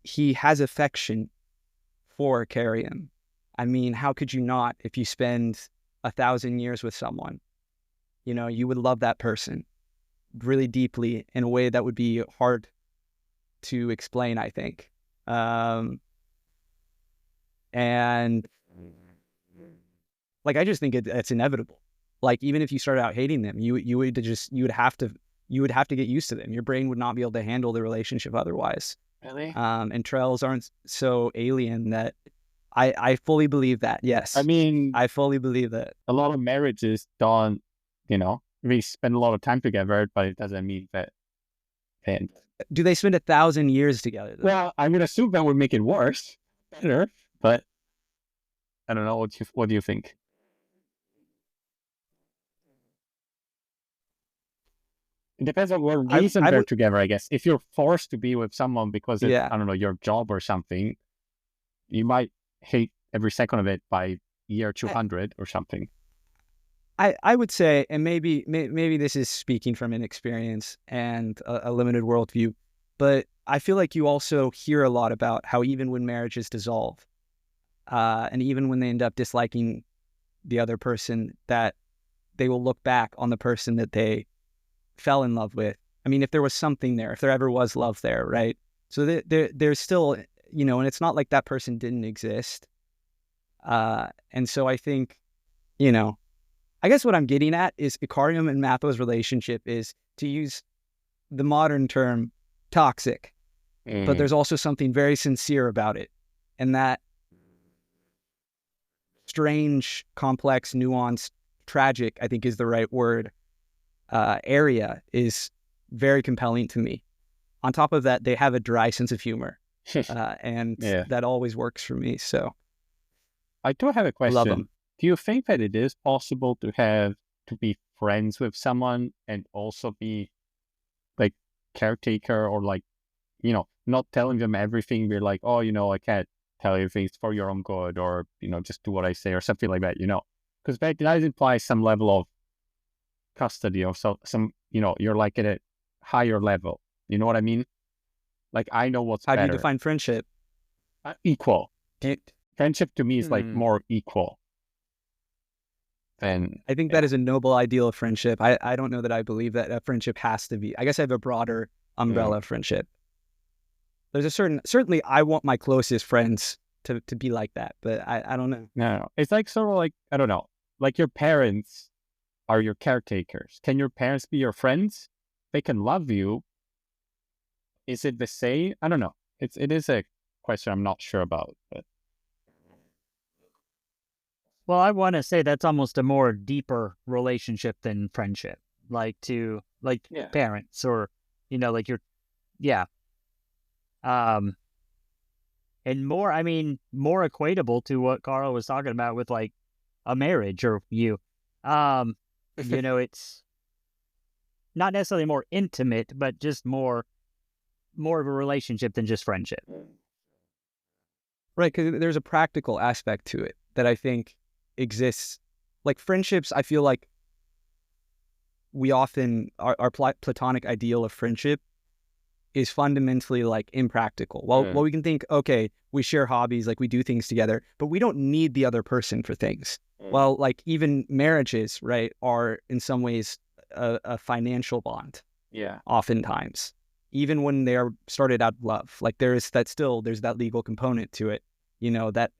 he has affection for Ikariam. I mean, how could you not if you spend 1,000 years with someone? You would love that person really deeply in a way that would be hard to explain, I think. And like, I just think it's inevitable. Like, even if you started out hating them, you would have to get used to them. Your brain would not be able to handle the relationship otherwise. Really? And trails aren't so alien that I fully believe that. Yes. I mean, I fully believe that. A lot of marriages don't, we spend a lot of time together, but it doesn't mean that. And do they spend 1,000 years together, though? Well, I would assume that would make it better, but I don't know. What do you think? It depends on what reason they're together, I guess. If you're forced to be with someone because it's, I don't know, your job or something, you might hate every second of it by year 200 or something. I would say, and maybe this is speaking from inexperience and a limited worldview, but I feel like you also hear a lot about how even when marriages dissolve, and even when they end up disliking the other person, that they will look back on the person that they fell in love with. I mean, if there was something there, if there ever was love there, right? So there's still, and it's not like that person didn't exist. And so I think, I guess what I'm getting at is Ikariam and Mappo's relationship is, to use the modern term, toxic. But there's also something very sincere about it. And that strange, complex, nuanced, tragic, I think is the right word, area is very compelling to me. On top of that, they have a dry sense of humor, and that always works for me. So I do have a I love question. them. Do you think that it is possible to be friends with someone and also be like caretaker, or like, not telling them everything? We're like, oh, I can't tell you things for your own good, or, just do what I say or something like that, because that implies some level of custody, or some, you're like at a higher level. You know what I mean? Like, I know what's How better. do you define friendship? Equal. Friendship to me is like more equal. And I think that is a noble ideal of friendship. I don't know that I believe that a friendship has to be. I guess I have a broader umbrella of friendship. There's a certainly I want my closest friends to be like that, but I don't know. No. It's like sort of like, I don't know, like your parents are your caretakers. Can your parents be your friends? They can love you. Is it the same? I don't know. It is a question I'm not sure about. But... Well, I want to say that's almost a more deeper relationship than friendship, like parents, or like your, and more, more equatable to what Carl was talking about with like a marriage or you. It's not necessarily more intimate, but just more of a relationship than just friendship. Right, because there's a practical aspect to it that I think exists. Like friendships, I feel like we often, our platonic ideal of friendship is fundamentally like impractical. Well, we can think, okay, we share hobbies, like we do things together, but we don't need the other person for things. Well, like even marriages, right, are in some ways a financial bond. Yeah. Oftentimes, even when they are started out of love, like there's that legal component to it, that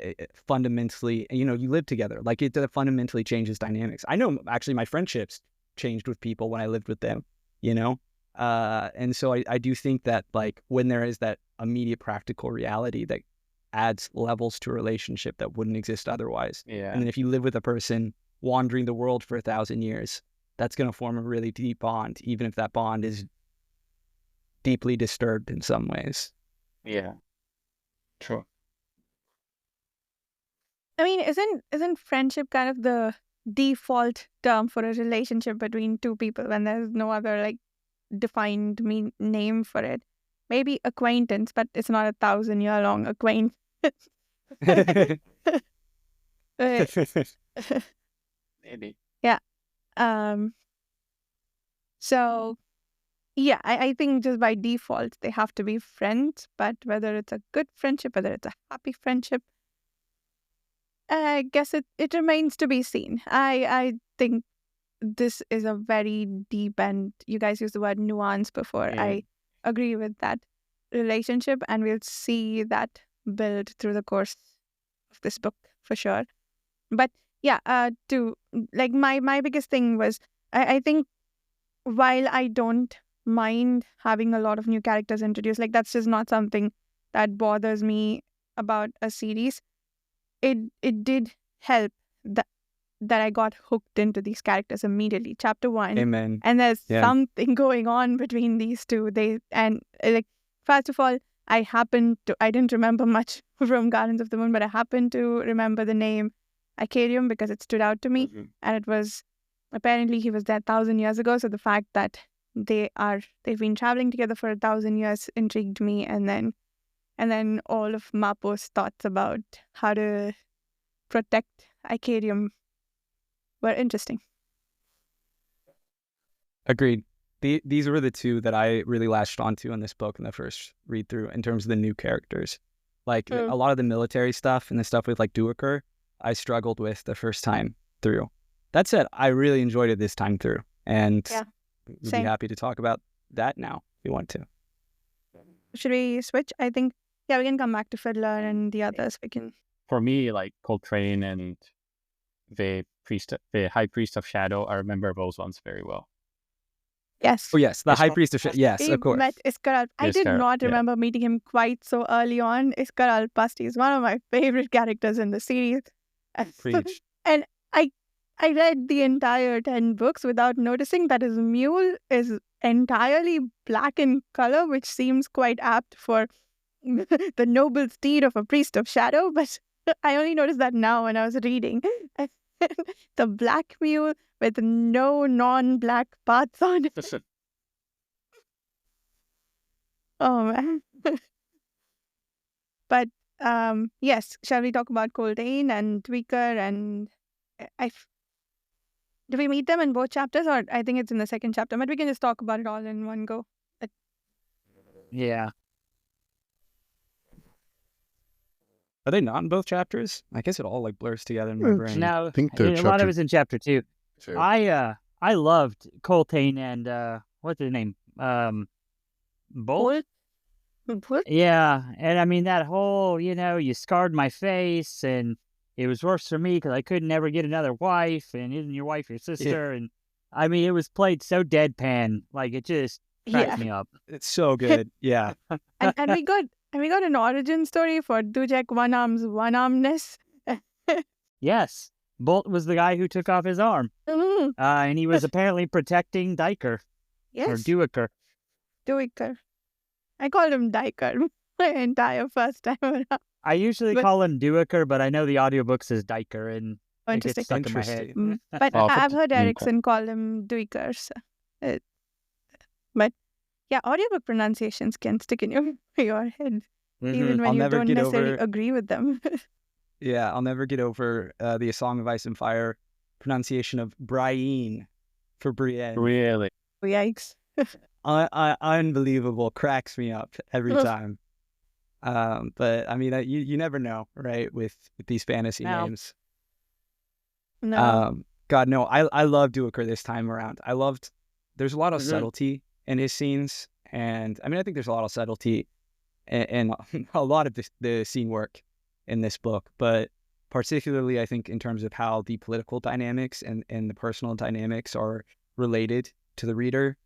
fundamentally, you live together. Like it fundamentally changes dynamics. I know actually my friendships changed with people when I lived with them, and so I do think that like when there is that immediate practical reality that adds levels to a relationship that wouldn't exist otherwise. Yeah. And then if you live with a person wandering the world for 1,000 years, that's going to form a really deep bond, even if that bond is deeply disturbed in some ways. Yeah. True. I mean, isn't friendship kind of the default term for a relationship between two people when there's no other like defined name for it? Maybe acquaintance, but it's not 1,000-year long acquaintance. Maybe. Yeah. So yeah, I think just by default they have to be friends, but whether it's a good friendship, whether it's a happy friendship, I guess it remains to be seen. I think this is a very deep, and you guys used the word nuance before. Yeah. I agree with that relationship, and we'll see that build through the course of this book for sure. But yeah, to like my biggest thing was I think while I don't mind having a lot of new characters introduced, like that's just not something that bothers me about a series. It did help that I got hooked into these characters immediately. Chapter 1. Amen. And there's something going on between these two. First of all, I didn't remember much from Gardens of the Moon, but I happened to remember the name Icarium because it stood out to me. Mm-hmm. And it was, apparently he was there 1,000 years ago. So the fact that they've been traveling together for 1,000 years intrigued me. And then all of Mapo's thoughts about how to protect Icarium were interesting. Agreed. These were the two that I really latched onto in this book in the first read through in terms of the new characters. Like a lot of the military stuff and the stuff with like Duiker, I struggled with the first time through. That said, I really enjoyed it this time through, and we'd be happy to talk about that now if you want to. Should we switch? I think we can come back to Fiddler and the others. We can. For me, like Coltrane and the High Priest of Shadow, I remember those ones very well. Yes. Oh yes, the High Priest of Shadow. Yes, of course. Met Iskar. I did not remember meeting him quite so early on. Iskar Al-Pasti is one of my favorite characters in the series. Preach. And I read the entire 10 books without noticing that his mule is entirely black in color, which seems quite apt for the noble steed of a priest of shadow, but I only noticed that now when I was reading. The black mule with no non-black parts on it. Oh man. But yes, shall we talk about Coltane and Tweaker and do we meet them in both chapters, or I think it's in the second chapter, but we can just talk about it all in one go. Yeah. Are they not in both chapters? I guess it all like blurs together in my brain. No, I think they're a lot chapter of it's in chapter 2. two. I loved Coltane and what's his name? Bolt? Bolt? Yeah, and I mean that whole, you scarred my face, and it was worse for me because I could never get another wife, and isn't your wife your sister? And I mean, it was played so deadpan, like it just cracks me up. It's so good. Yeah. and we got an origin story for Dujek one-armedness. Yes, Bolt was the guy who took off his arm, and he was apparently protecting Diker or Yes, Duiker. Duiker. I called him Diker my entire first time around. I usually call him Duiker, but I know the audiobook says Diker, and Oh, it gets interesting. stuck in my head. But Oh, I've heard okay. Erikson call him Duiker. So but yeah, audiobook pronunciations can stick in your head, even when I'll you never don't get necessarily over- agree with them. Yeah, I'll never get over the A Song of Ice and Fire pronunciation of Brienne for Brienne. Really? Yikes. Unbelievable. Cracks me up every time. But I mean, you never know, right? With these fantasy No. names. No. God, no. I love Duiker this time around. There's a lot of subtlety in his scenes. And I mean, I think there's a lot of subtlety and a lot of the scene work in this book. But particularly, I think, in terms of how the political dynamics and the personal dynamics are related to the reader.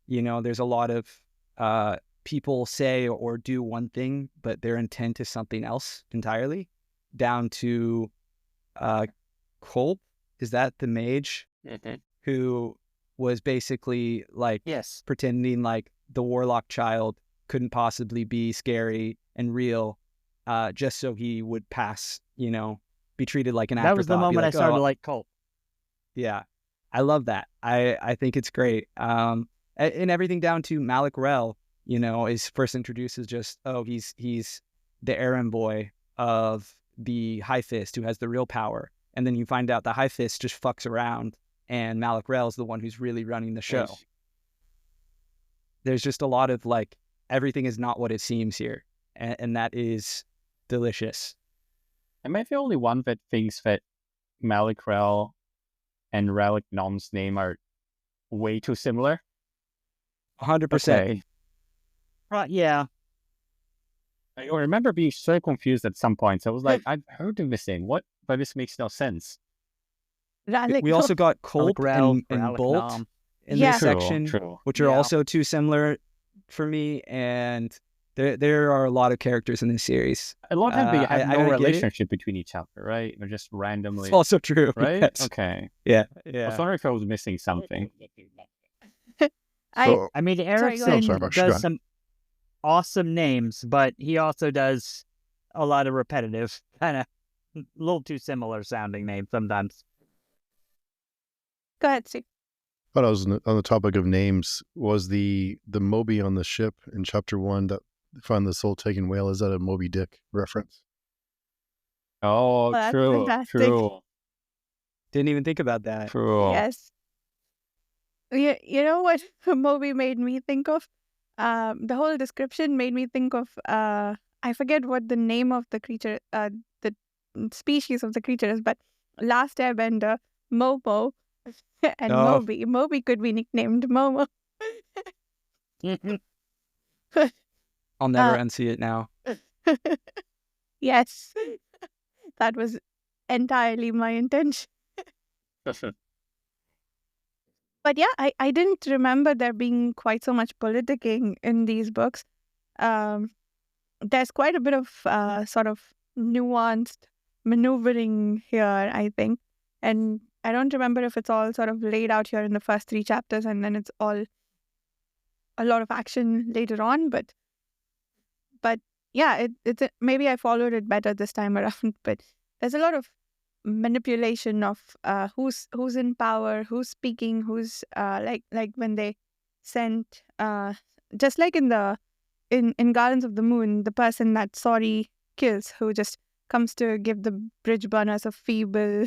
There's a lot of people say or do one thing, but their intent is something else entirely, down to Culp. Is that the mage who was basically like Yes. pretending like the warlock child couldn't possibly be scary and real, just so he would pass, be treated like an afterthought. That was the be moment I like, started "Oh, to like Colt. yeah, I love that. I think it's great. And everything down to Malik Rel, is first introduced as just, he's the errand boy of the High Fist who has the real power. And then you find out the High Fist just fucks around and Malik Rel is the one who's really running the show. Yes. There's just a lot of like, everything is not what it seems here. And that is delicious. Am I the only one that thinks that Malik Rel and Relic Nom's name are way too similar? 100%. Okay. Yeah. I remember being so confused at some points. I was like, I've heard of this name. What? But this makes no sense. Ralik. We also got Culp Rel, and Relic Bolt Nom. in Yeah. this section, True. which are Yeah. also too similar for me. And there are a lot of characters in this series. A lot of them they I have no don't get it. relationship between each other, right? They're just randomly, It's also true. right? Yes. Okay. Yeah. I Yeah. was wondering if I was missing something. So, I mean, go Erikson ahead. sorry, Varsha, go does on. some awesome names, but he also does a lot of repetitive, kind of a little too similar sounding names sometimes. Go ahead, Steve. but I was on the topic of names. Was the Moby on the ship in chapter 1 that found the soul-taken whale? Is that a Moby Dick reference? Oh, That's true. fantastic. True. Didn't even think about that. True. Yes. You know what Moby made me think of? The whole description made me think of, I forget what the name of the creature, the species of the creature is, but Last Airbender, Momo, and Oh. Moby. Moby could be nicknamed Momo. I'll never unsee it now. Yes. That was entirely my intention. But yeah, I didn't remember there being quite so much politicking in these books. There's quite a bit of sort of nuanced, political commentary, especially in chapter 1. But yeah, I didn't remember there being quite so much politicking in these books. There's quite a bit of sort of nuanced, political commentary, especially in chapter 1. But yeah, I didn't remember there being quite so much politicking in these books. There's quite a bit of sort of maneuvering here, I think. And I don't remember if it's all sort of laid out here in the first 3 chapters and then it's all a lot of action later on. But yeah, maybe I followed it better this time around. But there's a lot of manipulation of who's in power, who's speaking, who's like when they sent just like in Gardens of the Moon, the person that Sori kills, who just comes to give the bridge burners a feeble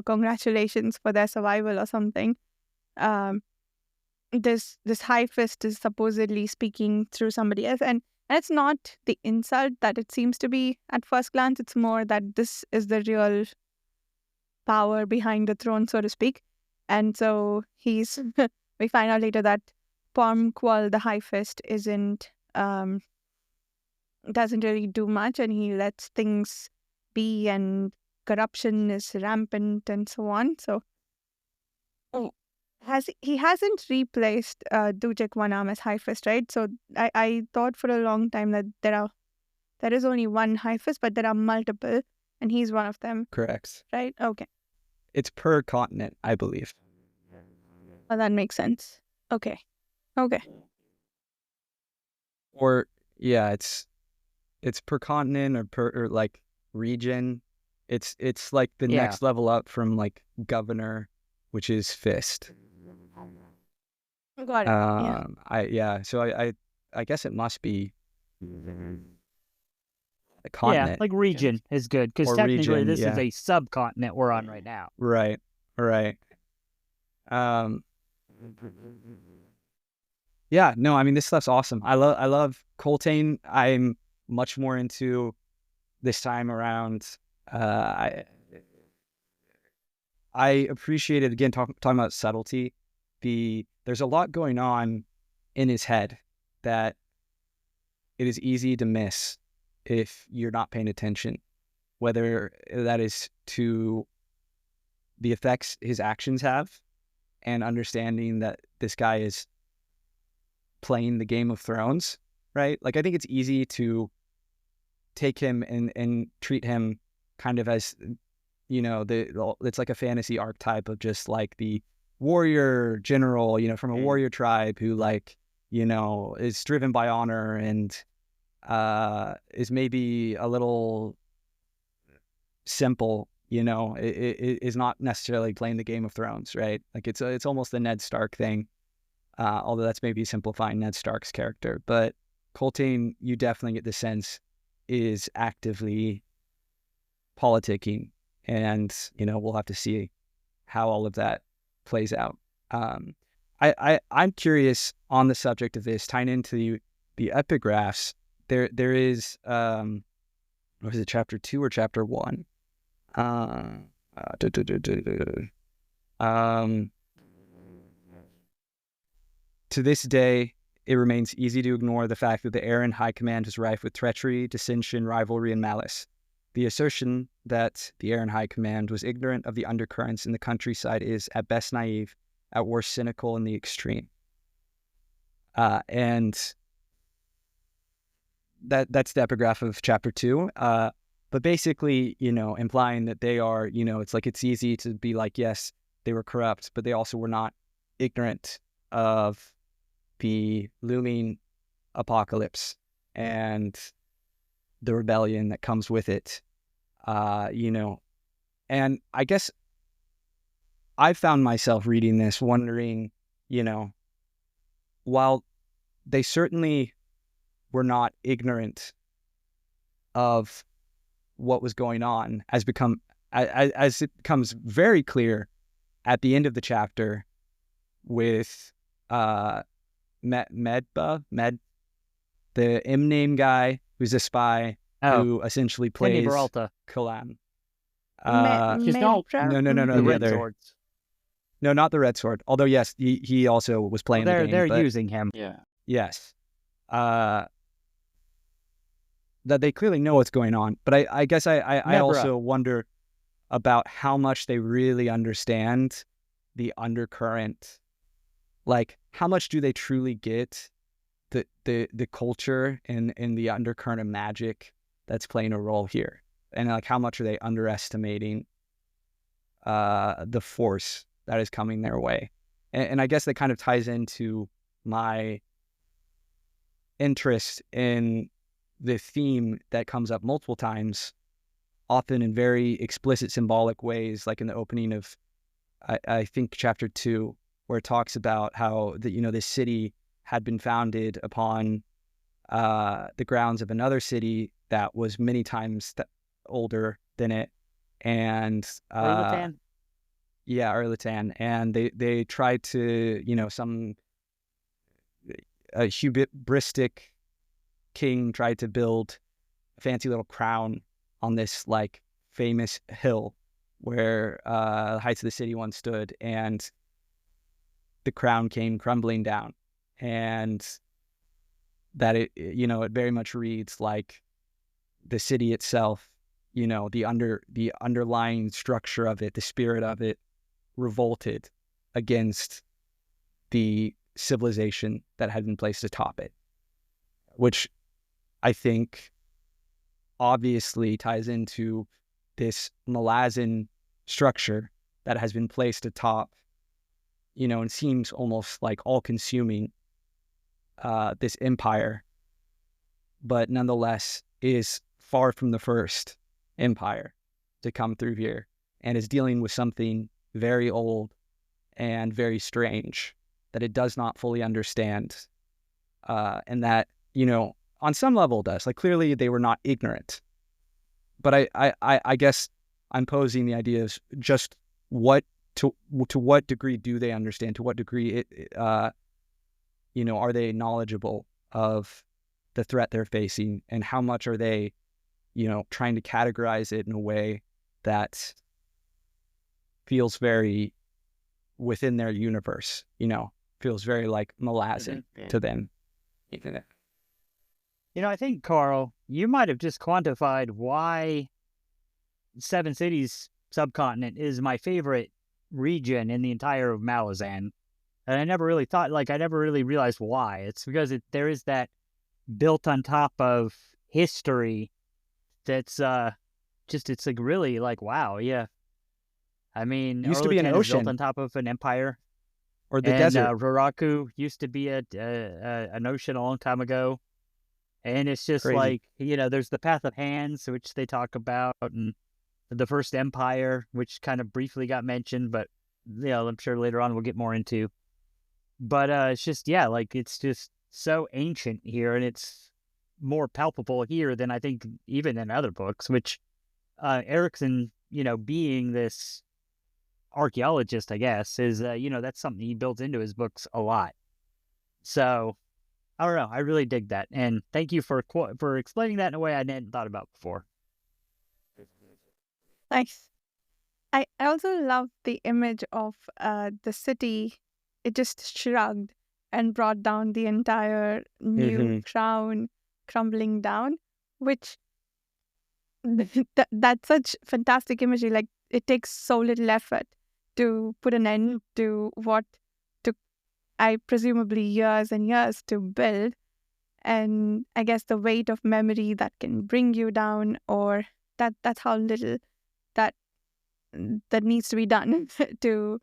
congratulations for their survival or something. This high fist is supposedly speaking through somebody else, and it's not the insult that it seems to be at first glance. It's more that this is the real power behind the throne, so to speak. And so we find out later that Pormqual, the high fist, doesn't really do much, and he lets things be, and corruption is rampant and so on. So he hasn't replaced Dujek One Arm as high fist, right? So I thought for a long time that there is only one high fist, but there are multiple, and he's one of them. Correct. Right? Okay. It's per continent, I believe. Oh, that makes sense. Okay. Or yeah, it's per continent or per like region. It's like the next level up from like governor, which is fist. Got it. So I guess it must be a continent. Yeah, like region is good because technically this is a subcontinent we're on right now. Right. Yeah, no, I mean, this stuff's awesome. I love Coltane. I'm much more into this time around. I appreciated, again, talking about subtlety. There's a lot going on in his head that it is easy to miss if you're not paying attention, whether that is to the effects his actions have and understanding that this guy is playing the Game of Thrones, right? Like, I think it's easy to take him and treat him kind of as, you know, it's like a fantasy archetype of just like the warrior general, you know, from a warrior tribe who, like, you know, is driven by honor and is maybe a little simple, you know, it is not necessarily playing the Game of Thrones, right? Like, it's almost the Ned Stark thing, although that's maybe simplifying Ned Stark's character. But Coltane, you definitely get the sense, is actively politicking, and, you know, we'll have to see how all of that plays out. I'm curious on the subject of this, tying into the epigraphs. There is was it chapter 2 or chapter 1? To this day, it remains easy to ignore the fact that the Aran High Command is rife with treachery, dissension, rivalry, and malice. The assertion that the Aran High Command was ignorant of the undercurrents in the countryside is, at best, naive, at worst, cynical in the extreme. And that's the epigraph of chapter 2. But basically, you know, implying that they are, you know, it's like it's easy to be like, yes, they were corrupt, but they also were not ignorant of the looming apocalypse and the rebellion that comes with it, you know. And I guess I found myself reading this wondering, you know, while they certainly were not ignorant of what was going on, as it becomes very clear at the end of the chapter with Med, the M-name guy who's a spy who essentially plays Kalam. No, the Red Swords. No, not the Red Sword. Although, yes, he also was playing the game. They're using him. Yeah. Yes. That they clearly know what's going on. But I guess I also wonder about how much they really understand the undercurrent. Like, how much do they truly get the culture and the undercurrent of magic that's playing a role here? and like how much are they underestimating the force that is coming their way. And I guess that kind of ties into my interest in the theme that comes up multiple times, often in very explicit symbolic ways, like in the opening of, I think, chapter 2, where it talks about how this city had been founded upon the grounds of another city that was many times older than it. And Erlatan? Yeah, Erlatan. And they tried to, some hubristic king tried to build a fancy little crown on this like famous hill where the heights of the city once stood, and the crown came crumbling down. And that it very much reads like the city itself, the underlying structure of it, the spirit of it, revolted against the civilization that had been placed atop it, which I think obviously ties into this Malazan structure that has been placed atop, and seems almost like all-consuming this empire, but nonetheless is far from the first empire to come through here, and is dealing with something very old and very strange that it does not fully understand, and that, on some level does. Like, clearly they were not ignorant, but I guess I'm posing the idea of just to what degree do they understand? To what degree are they knowledgeable of the threat they're facing, and how much are they, trying to categorize it in a way that feels very within their universe, feels very like Malazan to them. I think, Carl, you might have just quantified why Seven Cities subcontinent is my favorite region in the entire of Malazan. And I never really realized why. It's because there is that built on top of history that's it's like really like, wow, yeah. I mean, Used to be an Erlatan is ocean. built on top of an empire. Or the and desert. Raraku used to be an ocean a long time ago. And it's just Crazy. like, there's the Path of Hands, which they talk about, and the First Empire, which kind of briefly got mentioned, but, I'm sure later on we'll get more into. But it's just, it's just so ancient here, and it's more palpable here than I think even in other books, which Erikson, being this archaeologist, I guess, is, that's something he builds into his books a lot. So, I don't know. I really dig that. And thank you for explaining that in a way I hadn't thought about before. Nice. I also love the image of the city. It just shrugged and brought down the entire new crown crumbling down, which that's such fantastic imagery. Like, it takes so little effort to put an end to what took, I presumably, years and years to build. And I guess the weight of memory that can bring you down, or that's how little that needs to be done to,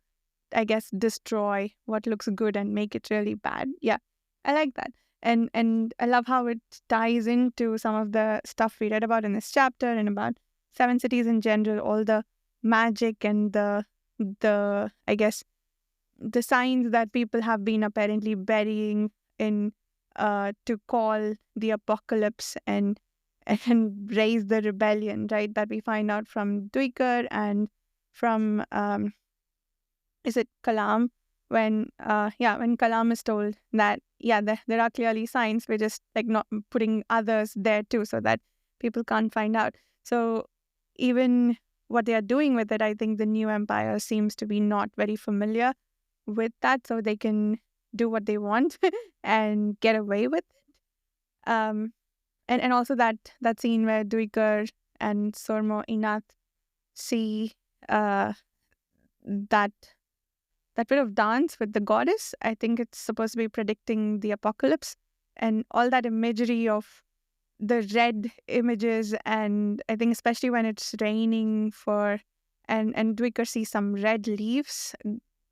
I guess, destroy what looks good and make it really bad. Yeah, I like that. And I love how it ties into some of the stuff we read about in this chapter and about Seven Cities in general, all the magic and the I guess the signs that people have been apparently burying in to call the apocalypse and raise the rebellion, right? That we find out from Duiker and from is it Kalam, when Kalam is told that there are clearly signs, we're just like not putting others there too so that people can't find out. So even what they are doing with it, I think the new empire seems to be not very familiar with that, so they can do what they want and get away with it. And also that scene where Duiker and Sormo Inath see that bit of dance with the goddess. I think it's supposed to be predicting the apocalypse, and all that imagery of the red images, and I think especially when it's raining and Dwicker sees some red leaves,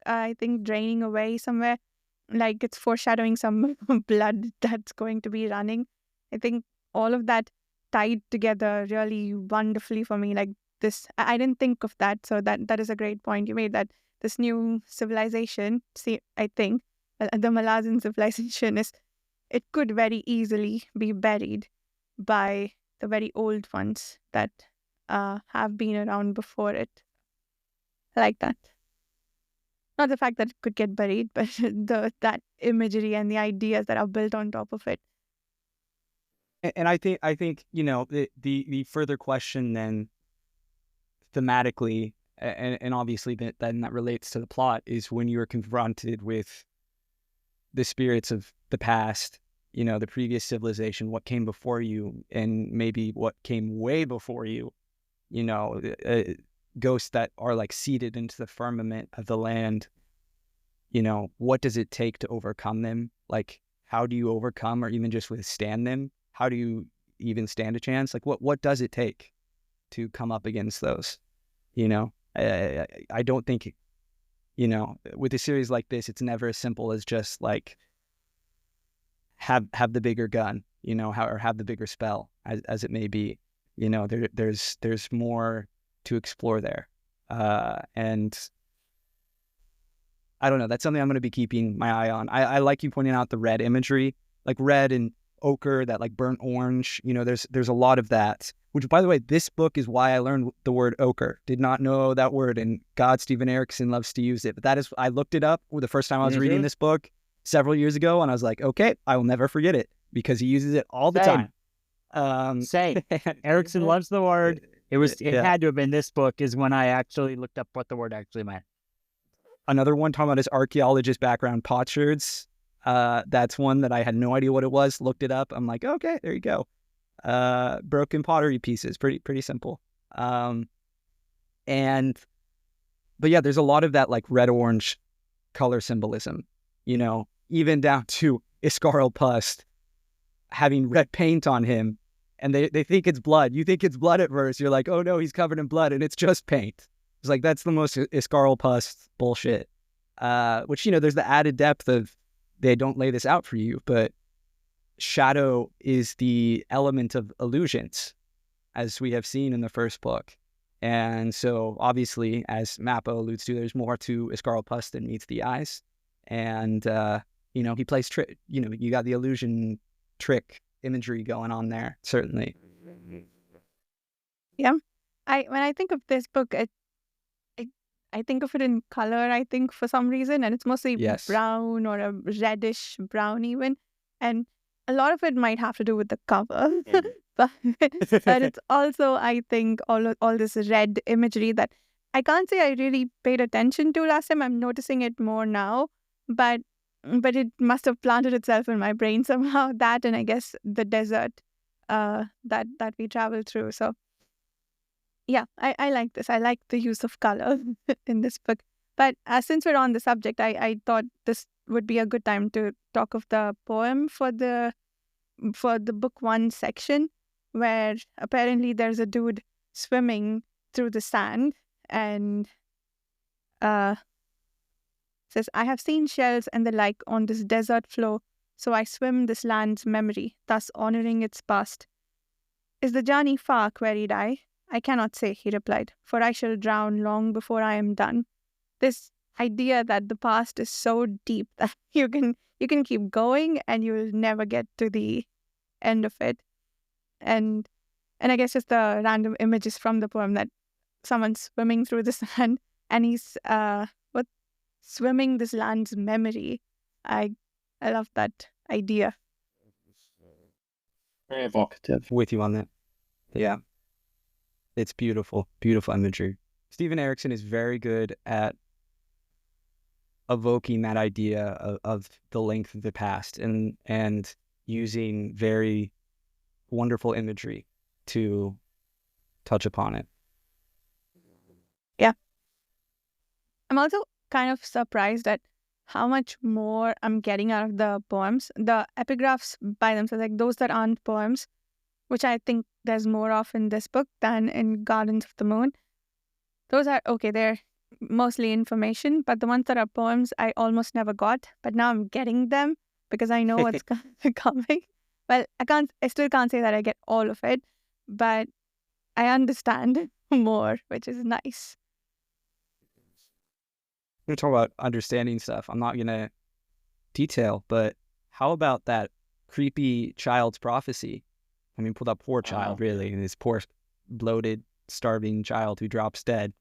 I think draining away somewhere, like it's foreshadowing some blood that's going to be running. I think all of that tied together really wonderfully for me. Like this, I didn't think of that, so that is a great point you made. That this new civilization, see, I think the Malazan civilization it could very easily be buried by the very old ones that have been around before it. I like that. Not the fact that it could get buried, but that imagery and the ideas that are built on top of it. And I think the further question then thematically, and obviously then that relates to the plot, is when you're confronted with the spirits of the past, the previous civilization, what came before you, and maybe what came way before you, ghosts that are like seated into the firmament of the land. What does it take to overcome them? Like, how do you overcome or even just withstand them? How do you even stand a chance? Like, what does it take to come up against those? I don't think, with a series like this, it's never as simple as just like have the bigger gun, or have the bigger spell, as it may be. There's more to explore there, and I don't know. That's something I'm going to be keeping my eye on. I like you pointing out the red imagery, like red and ochre, that like burnt orange. There's a lot of that. Which, by the way, this book is why I learned the word ochre. Did not know that word, and God, Steven Erikson loves to use it. But I looked it up the first time I was reading this book several years ago, and I was like, okay, I will never forget it because he uses it all the time. Same. Erikson loves the word. It had to have been this book is when I actually looked up what the word actually meant. Another one talking about his archaeologist background, potsherds. That's one that I had no idea what it was. Looked it up. I'm like, okay, there you go. Broken pottery pieces, pretty simple. But yeah, there's a lot of that like red orange color symbolism. Even down to Iskarl Pust having red paint on him, and they think it's blood. You think it's blood at first. You're like, oh no, he's covered in blood, and it's just paint. It's like, that's the most Iskarl Pust bullshit. Which, there's the added depth of they don't lay this out for you, but shadow is the element of illusions, as we have seen in the first book. And so, obviously, as Mappa alludes to, there's more to Iskarl Pust than meets the eyes. And, he plays trick. You got the illusion trick imagery going on there, certainly. Yeah. When I think of this book, I think of it in color, I think, for some reason, and it's mostly brown or a reddish brown even. And a lot of it might have to do with the cover, but it's also, I think, all this red imagery that I can't say I really paid attention to last time. I'm noticing it more now, but it must have planted itself in my brain somehow. That, and I guess the desert that we travel through. So yeah, I like this. I like the use of color in this book. But since we're on the subject, I thought this would be a good time to talk of the poem for the book 1 section, where apparently there's a dude swimming through the sand and says, I have seen shells and the like on this desert floor, so I swim this land's memory, thus honoring its past. Is the journey far? Queried I. I cannot say, he replied, for I shall drown long before I am done. This idea that the past is so deep that you can keep going and you will never get to the end of it. And I guess just the random images from the poem that someone's swimming through the sand and he's swimming this land's memory. I love that idea. Very evocative. With you on that. Yeah. It's beautiful, beautiful imagery. Steven Erikson is very good at evoking that idea of the length of the past and using very wonderful imagery to touch upon it. Yeah. I'm also kind of surprised at how much more I'm getting out of the poems. The epigraphs by themselves, like those that aren't poems, which I think there's more of in this book than in Gardens of the Moon. Those are, okay, they're mostly information, but the ones that are poems, I almost never got. But now I'm getting them because I know what's coming. Well, I still can't say that I get all of it, but I understand more, which is nice. We're talking about understanding stuff. I'm not going to detail, but how about that creepy child's prophecy? I mean, pull that poor child, really, and this poor, bloated, starving child who drops dead.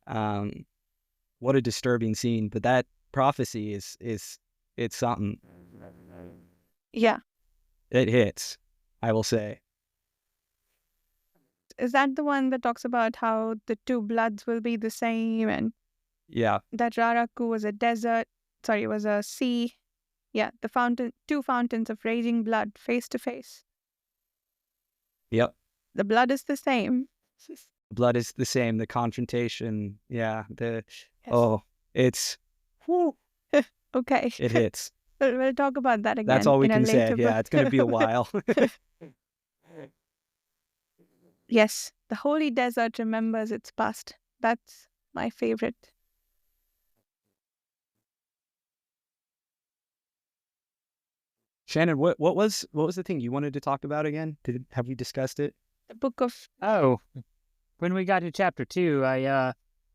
What a disturbing scene. But that prophecy it's something. Yeah. It hits, I will say. Is that the one that talks about how the two bloods will be the same, and that Raraku was a desert, it was a sea. Yeah, two fountains of raging blood face to face. Yep. The blood is the same. Blood is the same. The confrontation. Yeah. It's. Whew. Okay. It hits. We'll talk about that again. That's all we in can a say. later Yeah, book. it's going to be a while. Yes, the holy desert remembers its past. That's my favorite. Shannon, what was the thing you wanted to talk about again? Have we discussed it? The book of... Oh, when we got to chapter 2,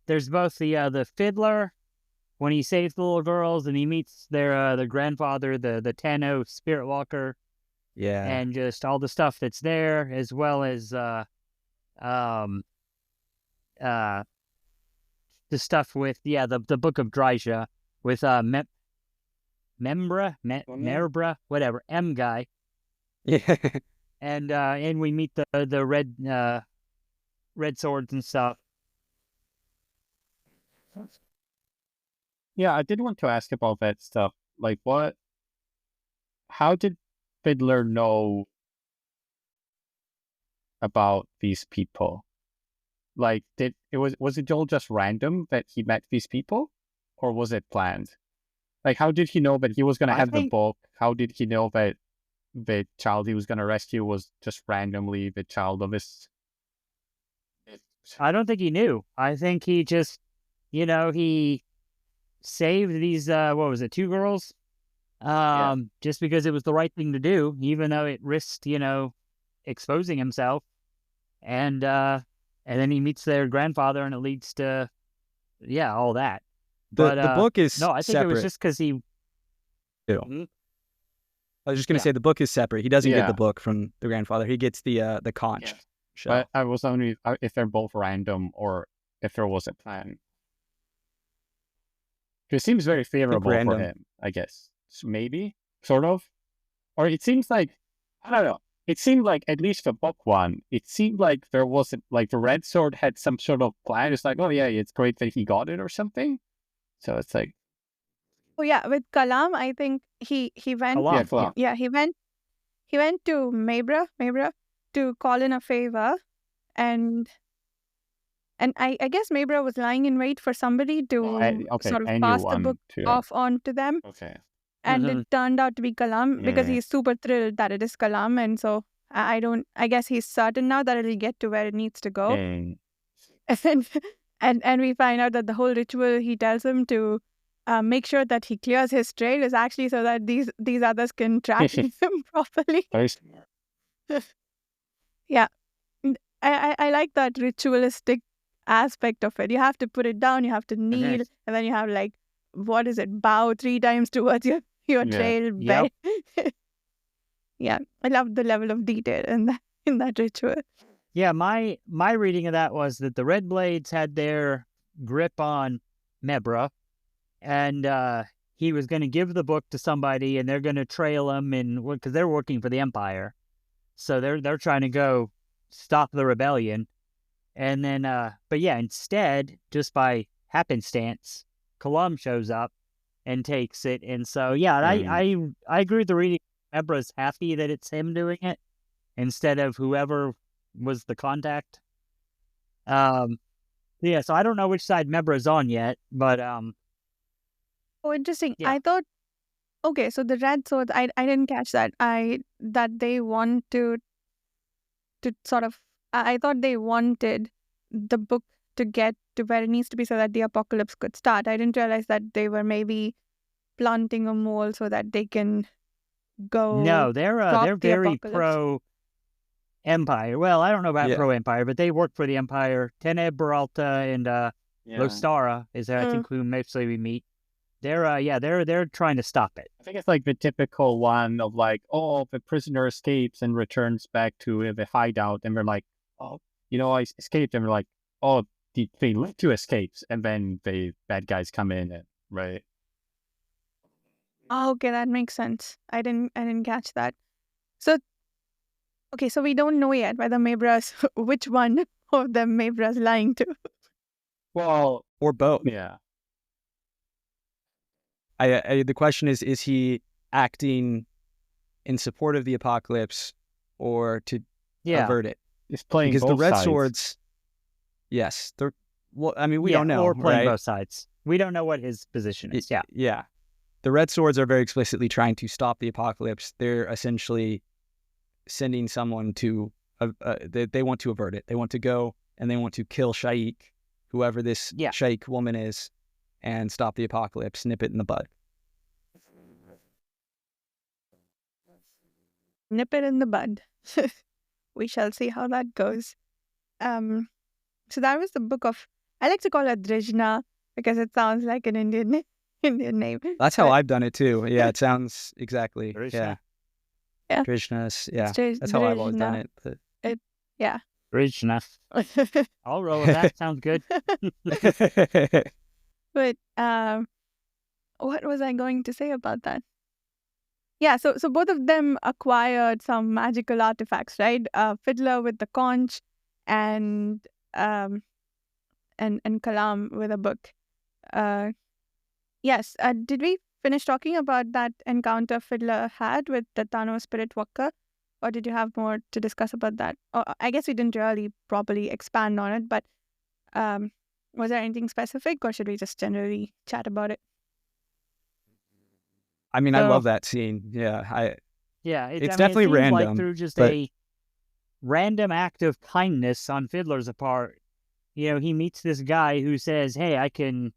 there's both the fiddler when he saves the little girls, and he meets their grandfather, the Tano spirit walker. Yeah. And just all the stuff that's there, as well as the stuff with the book of Drija with Membra, whatever, M guy. Yeah. And we meet the red swords and stuff. Yeah, I did want to ask about that stuff. Like, how did Fiddler know about these people? Like, was it all just random that he met these people, or was it planned? Like, how did he know that he was going to have the book? How did he know that the child he was going to rescue was just randomly the child of his? I don't think he knew. I think he just, he saved these, 2 girls? Just because it was the right thing to do, even though it risked, exposing himself. And then he meets their grandfather, and it leads to, all that. The book is no, I think separate. It was just because he... I was just going to say the book is separate. He doesn't get the book from the grandfather. He gets the conch. Yeah. But I was wondering if they're both random or if there was a plan. It seems very favorable for him, I guess. Maybe, sort of. Or it seems like, I don't know. It seemed like, at least for book 1, it seemed like there wasn't, like the red sword had some sort of plan. It's like, oh yeah, it's great that he got it or something. So it's like... Oh yeah, with Kalam, I think he went... Kalam. Yeah, he went to Mabra to call in a favor, and I guess Mabra was lying in wait for somebody to sort of pass the book off on to them. Okay. And it turned out to be Kalam because he's super thrilled that it is Kalam, and so I guess he's certain now that it'll get to where it needs to go. And we find out that the whole ritual he tells him to make sure that he clears his trail is actually so that these others can track him properly. Very smart. Yeah. I like that ritualistic aspect of it. You have to put it down, you have to kneel, and then you have bow 3 times towards your trail bed. Yeah, I love the level of detail in that ritual. Yeah, my reading of that was that the Red Blades had their grip on Mebra, and he was going to give the book to somebody, and they're going to trail him, because they're working for the Empire, so they're trying to go stop the rebellion, and then but yeah, instead, just by happenstance, Kalam shows up and takes it, and so yeah, I agree with the reading. Mebra's happy that it's him doing it instead of whoever was the contact. Yeah, so I don't know which side Mebra's on yet, but Oh, interesting. Yeah. I thought, okay, so the red swords, I didn't catch that. That they want to to sort of, I thought they wanted the book to get to where it needs to be so that the apocalypse could start. I didn't realize that they were maybe planting a mole so that they can go. No, they're stop the very apocalypse. pro-Empire. Well, I don't know about Yeah. pro-Empire, but they work for the Empire. Teneb, Beralta, and Lostara is I think who mostly we meet. They're trying to stop it. I think it's like the typical one of like, oh, the prisoner escapes and returns back to the hideout, and they're like, oh, I escaped, and we're like, oh, they led to escapes, and then the bad guys come in, and right. Oh, okay, that makes sense. I didn't catch that. So, okay, so we don't know yet whether Mabra's which one of them Mabra's lying to. Well, Or both. yeah. The question is he acting in support of the apocalypse or to avert it? It's playing Because both the Red sides. Swords, yes, we don't know, Or playing right? both sides. We don't know what his position is. Yeah. Yeah. The Red Swords are very explicitly trying to stop the apocalypse. They're essentially sending someone to, they want to avert it. They want to go and they want to kill Shaik, whoever this Shaik woman is, and stop the apocalypse, nip it in the bud. Nip it in the bud. We shall see how that goes. So that was the book of, I like to call it Drishna because it sounds like an Indian name. That's how I've done it too. Yeah, it sounds exactly. Drishna. Yeah. Drishna's, yeah. It's That's how I've always done Drishna. it. Yeah. Drishna. I'll roll with that. Sounds good. But what was I going to say about that? Yeah, so both of them acquired some magical artifacts, right? Fiddler with the conch, and Kalam with a book. Yes. Did we finish talking about that encounter Fiddler had with the Tano Spirit Walker, or did you have more to discuss about that? Or I guess we didn't really properly expand on it, but was there anything specific, or should we just generally chat about it? I mean, I love that scene. Yeah, It's definitely it seems random. Like through just but... a random act of kindness on Fiddler's part, he meets this guy who says, "Hey, I can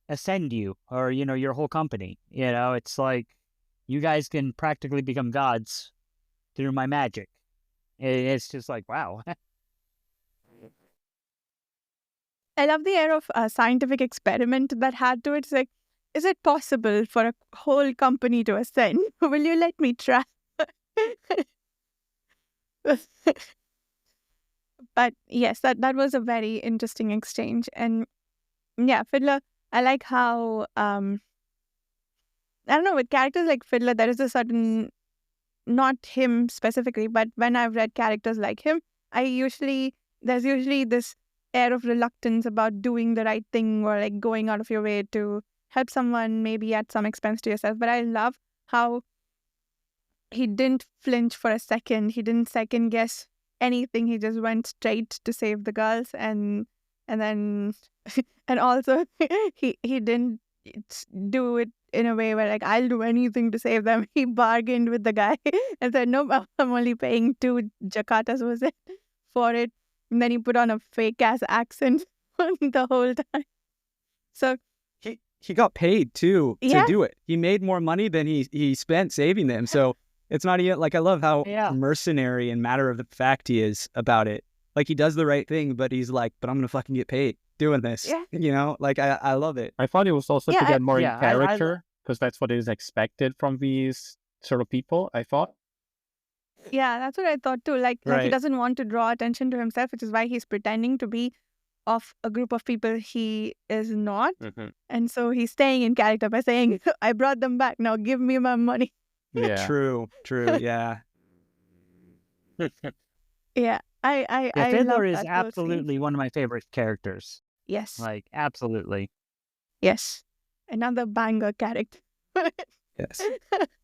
ascend you, or your whole company. It's like you guys can practically become gods through my magic." It's just like, wow. I love the air of a scientific experiment that had to it. It's like, is it possible for a whole company to ascend? Will you let me try? But yes, that was a very interesting exchange. And yeah, Fiddler, I like how, I don't know, with characters like Fiddler, there is a certain, not him specifically, but when I've read characters like him, there's usually this air of reluctance about doing the right thing or like going out of your way to help someone, maybe at some expense to yourself. But I love how he didn't flinch for a second. He didn't second guess anything. He just went straight to save the girls, and then and also he didn't do it in a way where like, I'll do anything to save them. He bargained with the guy and said, no, I'm only paying 2 Jakartas, was it, for it. And then he put on a fake ass accent the whole time. So he got paid too to Yeah. do it. He made more money than he spent saving them. So it's not even like, I love how mercenary and matter of the fact he is about it. Like, he does the right thing, but he's like, but I'm gonna fucking get paid doing this. Yeah. Like I love it. I thought it was also to get more in yeah, I- character, because that's what is expected from these sort of people, I thought. yeah, that's what I thought too. Like he Right. doesn't want to draw attention to himself, which is why he's pretending to be of a group of people he is not. Mhm. And so he's staying in character by saying, I brought them back, now give me my money. Yeah. True. Yeah. Yeah, I Fiddler love is that whole scene. absolutely one of my favorite characters. Yes, Like, absolutely. yes. Another banger character. Yes.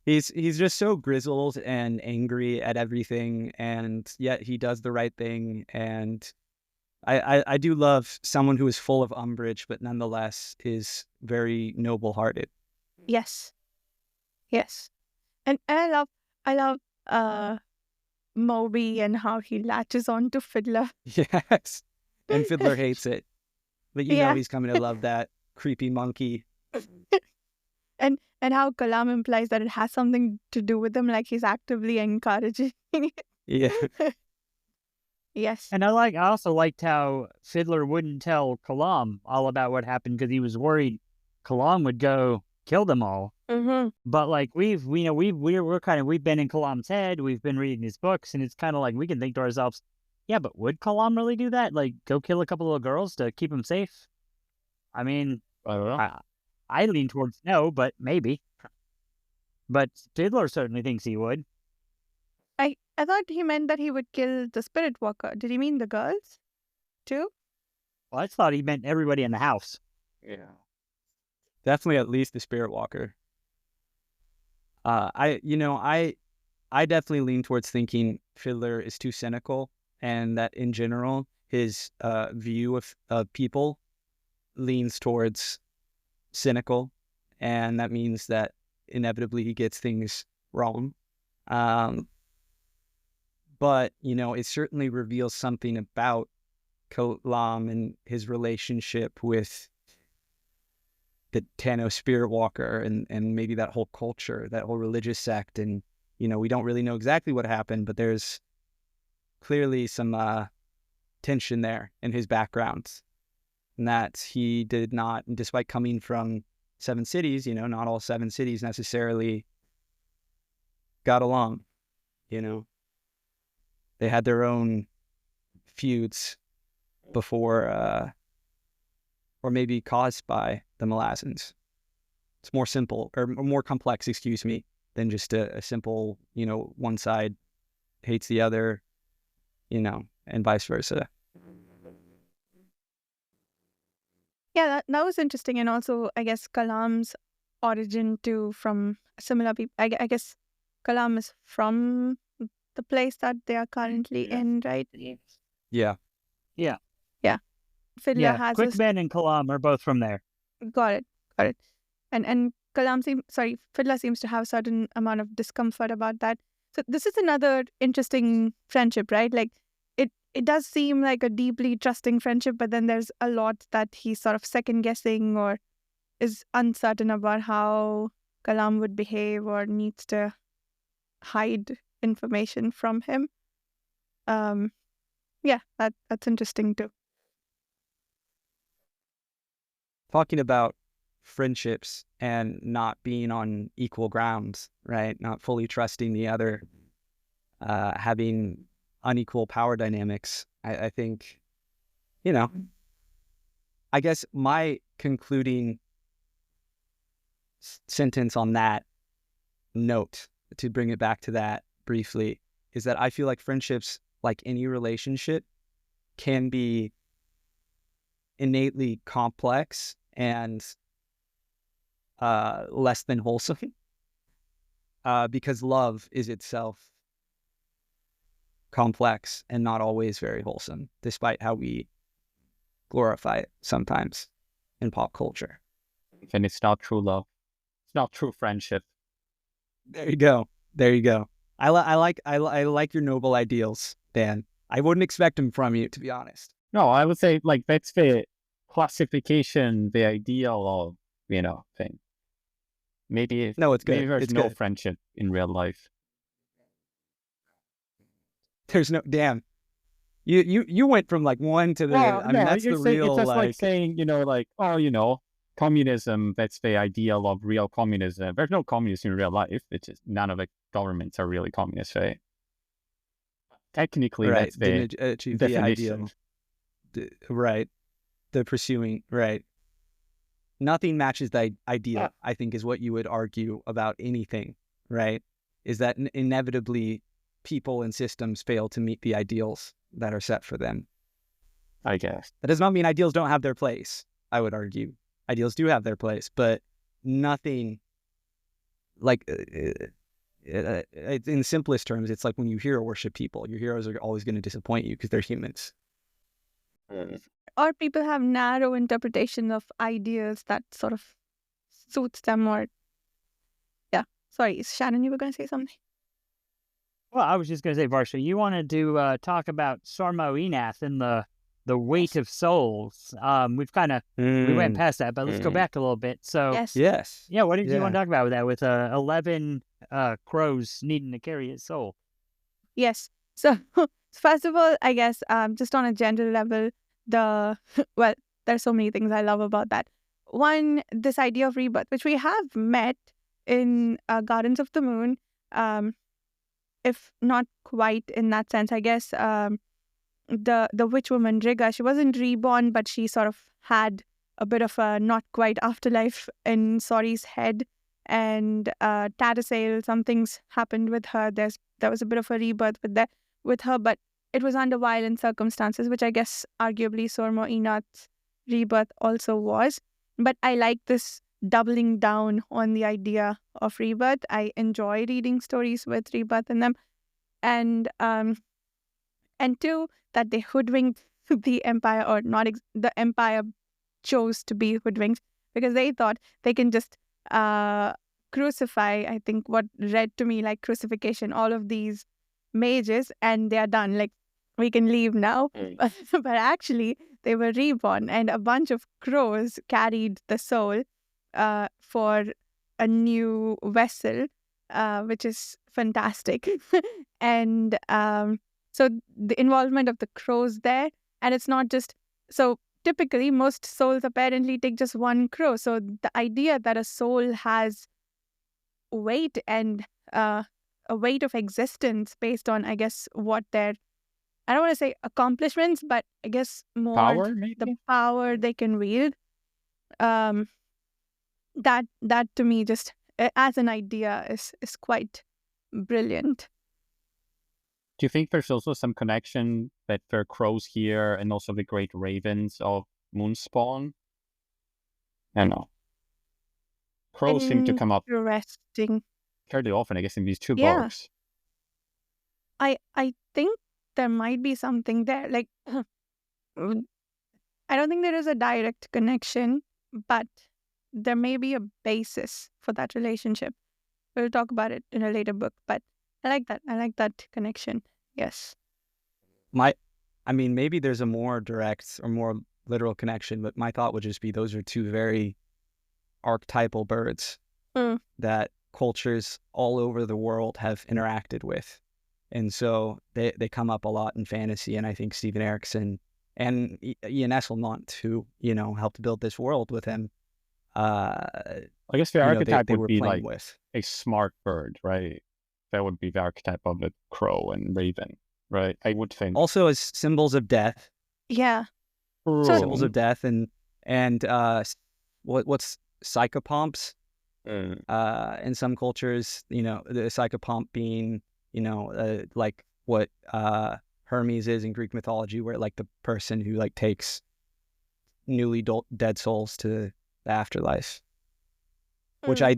He's just so grizzled and angry at everything, and yet he does the right thing. And I do love someone who is full of umbrage, but nonetheless is very noble-hearted. Yes. Yes. And I love Moby and how he latches on to Fiddler. Yes. And Fiddler hates it. But you know Yeah. he's coming to love that creepy monkey. And how Kalam implies that it has something to do with him, like he's actively encouraging it. Yeah. Yes. And I also liked how Fiddler wouldn't tell Kalam all about what happened because he was worried Kalam would go kill them all. Mm-hmm. But like we've been in Kalam's head, we've been reading his books, and it's kind of like we can think to ourselves, yeah, but would Kalam really do that? Like go kill a couple of girls to keep him safe? I mean, I don't know. I lean towards no, but maybe. But Fiddler certainly thinks he would. I thought he meant that he would kill the spirit walker. Did he mean the girls too? Well, I thought he meant everybody in the house. Yeah. Definitely at least the Spirit Walker. I definitely lean towards thinking Fiddler is too cynical, and that in general his view of people leans towards cynical, and that means that inevitably he gets things wrong. But it certainly reveals something about Kalam and his relationship with the Tano Spirit Walker and maybe that whole culture, that whole religious sect. And, we don't really know exactly what happened, but there's clearly some tension there in his background. And that he did not, despite coming from 7 cities, not all 7 cities necessarily got along, They had their own feuds before, or maybe caused by the Malazans. It's more simple, or more complex, excuse me, than just a simple, one side hates the other, and vice versa. Yeah, that was interesting. And also, I guess Kalam's origin too from similar people. I guess Kalam is from the place that they are currently in, right? Yeah. Fiddler Yeah, has Quickman and Kalam are both from there. Got it. And Fiddler seems to have a certain amount of discomfort about that. So this is another interesting friendship, right? Like it does seem like a deeply trusting friendship, but then there's a lot that he's sort of second guessing or is uncertain about how Kalam would behave or needs to hide information from him. Yeah, that's interesting too. Talking about friendships and not being on equal grounds, right? Not fully trusting the other, having unequal power dynamics. I think, I guess my concluding sentence on that note, to bring it back to that briefly, is that I feel like friendships, like any relationship, can be innately complex and less than wholesome, because love is itself complex and not always very wholesome, despite how we glorify it sometimes in pop culture. And it's not true love. It's not true friendship. There you go. I like your noble ideals, Dan. I wouldn't expect them from you, to be honest. No, I would say that's the classification, the ideal of thing. Maybe No, it's good. Maybe there's It's no good. friendship in real life. There's no damn. You went from one to the. That's the real. It's just like saying communism. That's the ideal of real communism. There's no communism in real life. It's just none of the governments are really communist, right? Technically, right. that's the Didn't achieve definition. The ideal. Right. The pursuing. Right. Nothing matches the ideal, I think, is what you would argue about anything, right? Is that inevitably people and systems fail to meet the ideals that are set for them. I guess. That does not mean ideals don't have their place, I would argue. Ideals do have their place, but nothing in the simplest terms, it's like when you hero worship people, your heroes are always going to disappoint you because they're humans. Or people have narrow interpretation of ideas that sort of suits them or... Yeah. Sorry, Shannon, you were going to say something? Well, I was just going to say, Varsha, you wanted to talk about Sormo Enath and the weight of souls. We've kind of we went past that, but let's go back a little bit. So, Yes. yeah, what did you want to talk about with that? With 11 crows needing to carry his soul. Yes. So first of all, I guess just on a general level, well, there's so many things I love about that. One, this idea of rebirth, which we have met in Gardens of the Moon, if not quite in that sense, I guess. The witch woman Riga, she wasn't reborn, but she sort of had a bit of a not quite afterlife in Sori's head. And Tatasail, some things happened with her. There was a bit of a rebirth with her, but it was under violent circumstances, which I guess arguably Sormo Enath's rebirth also was. But I like this doubling down on the idea of rebirth. I enjoy reading stories with rebirth in them. And two, that they hoodwinked the Empire, or not, the Empire chose to be hoodwinked because they thought they can just crucify, I think what read to me like crucifixion, all of these mages, and they are done. Like, we can leave now. But actually, they were reborn, and a bunch of crows carried the soul for a new vessel, which is fantastic. And so the involvement of the crows there, and it's not just, so typically most souls apparently take just one crow. So the idea that a soul has weight and a weight of existence based on, I guess, what their, I don't want to say accomplishments, but I guess more Power, maybe? the power they can wield. That to me, just as an idea, is quite brilliant. Do you think there's also some connection that there are crows here and also the great ravens of Moonspawn? I don't know. Crows seem to come up Interesting. fairly often, I guess, in these two Yeah. books. I think there might be something there. Like, I don't think there is a direct connection, but there may be a basis for that relationship. We'll talk about it in a later book, but I like that. I like that connection. Yes. I mean, maybe there's a more direct or more literal connection, but my thought would just be those are two very archetypal birds that cultures all over the world have interacted with. And so they come up a lot in fantasy, and I think Steven Erikson and Ian Esselmont, who, helped build this world with him, I guess the archetype they would were be playing like with. a smart bird, right? That would be the archetype of the crow and raven, right? I would think. Also as symbols of death. Yeah. Symbols of death and what's psychopomps? In some cultures, the psychopomp being, like what Hermes is in Greek mythology, where like the person who like takes newly dead souls to the afterlife, which I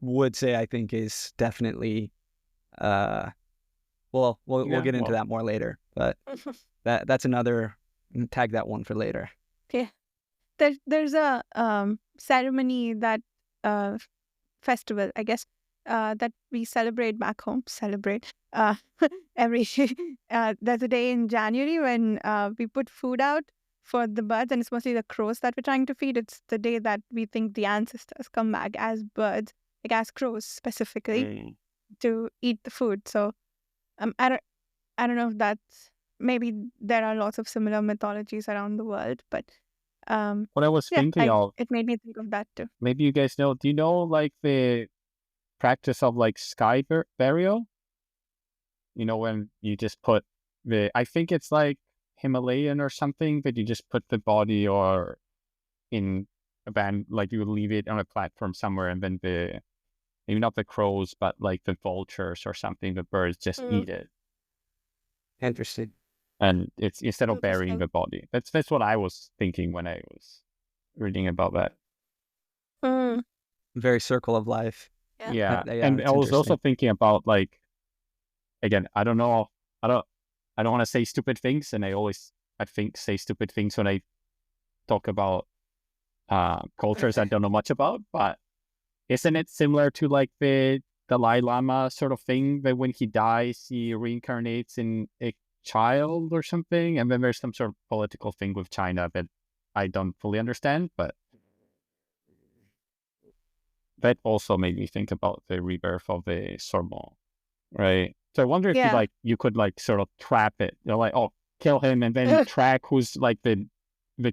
would say I think is definitely we'll get into that more later, but that's another, tag that one for later. Okay. There's a ceremony, that festival, I guess, that we celebrate back home. Every there's a day in January when we put food out for the birds, and it's mostly the crows that we're trying to feed. It's the day that we think the ancestors come back as birds, like as crows specifically, to eat the food. So I don't know if that's, maybe there are lots of similar mythologies around the world, but what I was thinking of, it made me think of that too. maybe you guys know, do you know like the practice of like sky burial? When you just put I think it's like Himalayan or something, but you just put the body or in a band, like you leave it on a platform somewhere, and then maybe not the crows, but like the vultures or something, the birds just eat it. Interesting. And it's instead of burying the body. That's what I was thinking when I was reading about that. Very circle of life. Yeah. And I was also thinking about, like, again, I don't know, I don't want to say stupid things, and I think say stupid things when I talk about cultures I don't know much about, but isn't it similar to like the Dalai Lama sort of thing that when he dies, he reincarnates in a child or something. And then there's some sort of political thing with China that I don't fully understand, but that also made me think about the rebirth of the Sorbonne, right? So I wonder if Yeah. you could sort of trap it. You're like, oh, kill him, and then track who's like the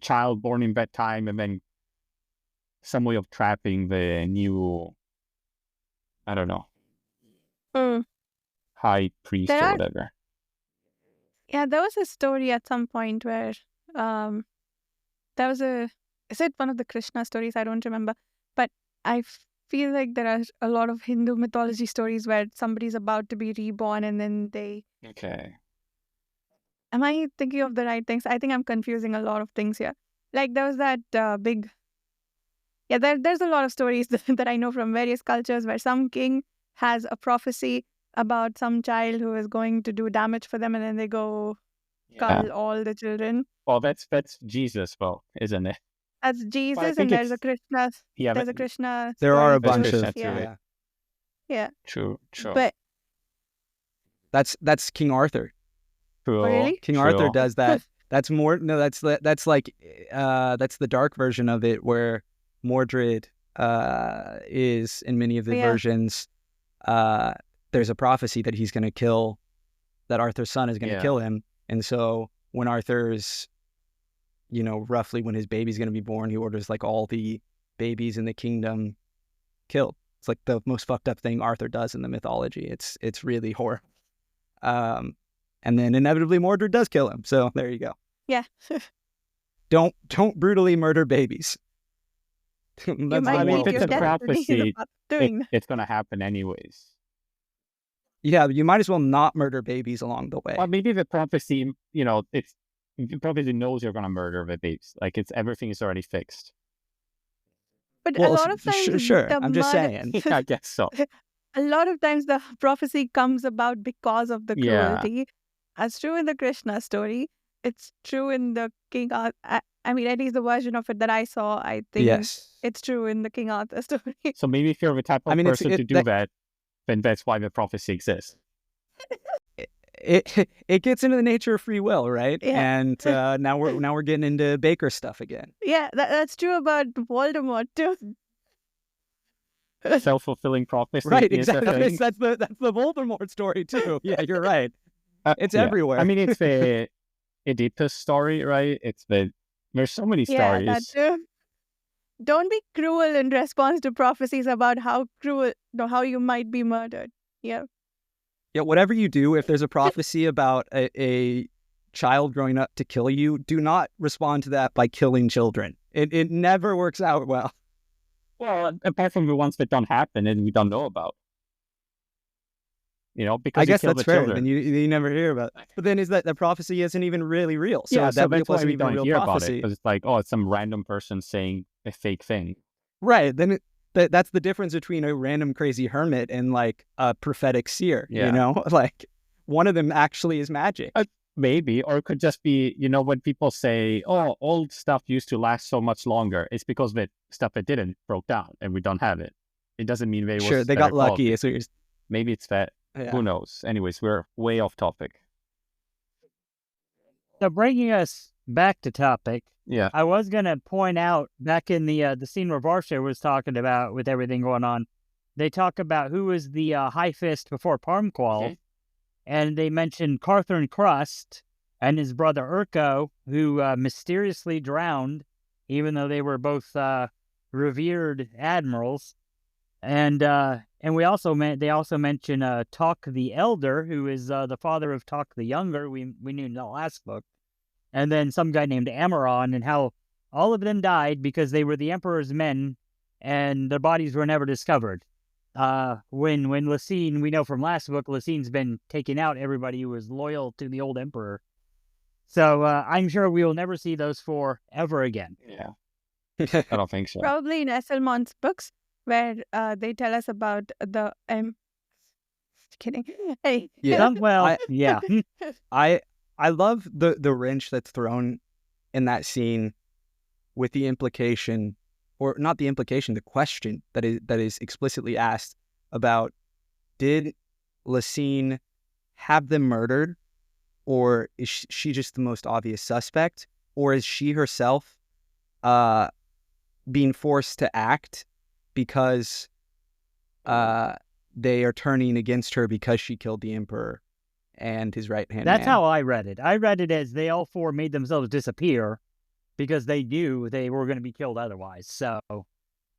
child born in that time, and then some way of trapping the new, I don't know, Mm. high priest There or are whatever. Yeah, there was a story at some point where there was is it one of the Krishna stories? I don't remember. But I feel like there are a lot of Hindu mythology stories where somebody's about to be reborn and then they... Okay. Am I thinking of the right things? I think I'm confusing a lot of things here. Like there was that big... Yeah, there's a lot of stories that I know from various cultures where some king has a prophecy about some child who is going to do damage for them and then they go Yeah. cull all the children. Well, that's Jesus, well, isn't it? That's Well, I Jesus, think and there's a it's Krishna. yeah, There's a but Krishna There are a story there's bunch too. of Krishna too. Yeah, yeah. True. But That's King Arthur. True. really? King True. Arthur does that. That's more no. That's like that's the dark version of it where Mordred is in many of the Yeah. versions. There's a prophecy that he's going to kill, that Arthur's son is going to Yeah. kill him, and so when Arthur's, roughly when his baby's going to be born, he orders like all the babies in the kingdom killed. It's like the most fucked up thing Arthur does in the mythology. It's really horrible. And then inevitably Mordred does kill him. So there you go. Yeah. Don't brutally murder babies. You That's might the mean, meet if moral it's your a of the story. destiny prophecy, about doing that. It's going to happen anyways. Yeah, you might as well not murder babies along the way. Well, maybe the prophecy, it's the prophecy knows you're going to murder the babes. Like everything is already fixed. But Well, a lot of times sure. the I'm just murder... saying. I guess so. A lot of times the prophecy comes about because of the Yeah. cruelty. As true in the Krishna story, it's true in the King Arthur. I mean, at least the version of it that I saw, I think Yes. it's true in the King Arthur story. So maybe if you're the type of I mean, person to do that, then that's why the prophecy exists. It gets into the nature of free will, right? Yeah. And now we're getting into Baker stuff again. Yeah, that's true about Voldemort too. Self-fulfilling prophecy. Right, is a exactly. thing. That's the Voldemort story too. Yeah, you're right. It's Yeah. everywhere. I mean, it's the Oedipus story, right? There's so many Yeah, that stories. too. Don't be cruel in response to prophecies about how you might be murdered. Yeah. Yeah, whatever you do, if there's a prophecy about a child growing up to kill you, do not respond to that by killing children. It never works out well. Well, apart from the ones that don't happen and we don't know about. Because I you guess kill that's the fair. children. Then you never hear about it. But then is that the prophecy isn't even really real? So Yeah, so that that's why wasn't we even a don't real hear about prophecy. it. Because it's like, oh, it's some random person saying a fake thing. Right. Then that's the difference between a random crazy hermit and like a prophetic seer. Yeah. Like one of them actually is magic. Maybe, or it could just be, when people say, oh, old stuff used to last so much longer, it's because the stuff that didn't broke down and we don't have it. It doesn't mean they Sure, was they better got lucky. quality. So you're, Maybe it's that. yeah. Who knows? Anyways, we're way off topic. So bringing us back to topic, Yeah. I was going to point out back in the scene where Varsha was talking about with everything going on, they talk about who was the high fist before Parmqual, Okay. and they mentioned Carthern Crust and his brother Urko, who mysteriously drowned, even though they were both revered admirals. And they also mention Tok the Elder, who is the father of Tok the Younger. We knew in the last book, and then some guy named Amaron, and how all of them died because they were the Emperor's men, and their bodies were never discovered. When Lysine, we know from last book, Lysine's been taking out everybody who was loyal to the old Emperor. So I'm sure we will never see those four ever again. Yeah. I don't think so. Probably in Esselmont's books, where they tell us about the kidding. Hey. Yeah. Yeah. I love the wrench that's thrown in that scene with the implication, or not the implication, the question that is explicitly asked about did Lysine have them murdered, or is she just the most obvious suspect, or is she herself being forced to act because they are turning against her because she killed the Emperor and his right-hand man? That's how I read it. I read it as they all four made themselves disappear because they knew they were going to be killed otherwise. So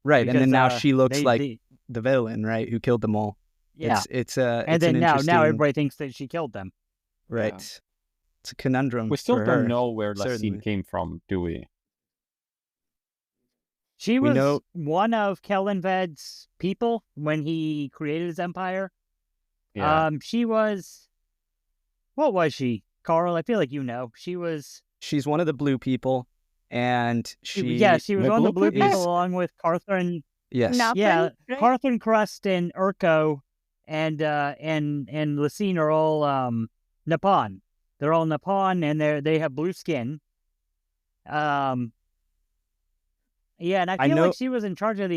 right, because, and then now she looks like they, the villain, right, who killed them all. yeah. It's And it's then an now interesting, everybody thinks that she killed them. right. Yeah. It's a conundrum. We still for don't her, know where certainly. Lysine came from, do we? She We was know- one of Kellenved's people when he created his empire. Yeah. She was. What was she, Carl? I feel like you know. She's one of the blue people, and she she was The one of the blue blue people? people along with Carthren. yes, Now- Yeah, right? Carthren Crust and Urko and Lysine are all Nippon. They're all Nippon, and they have blue skin. Yeah, and I feel know- like she was in charge of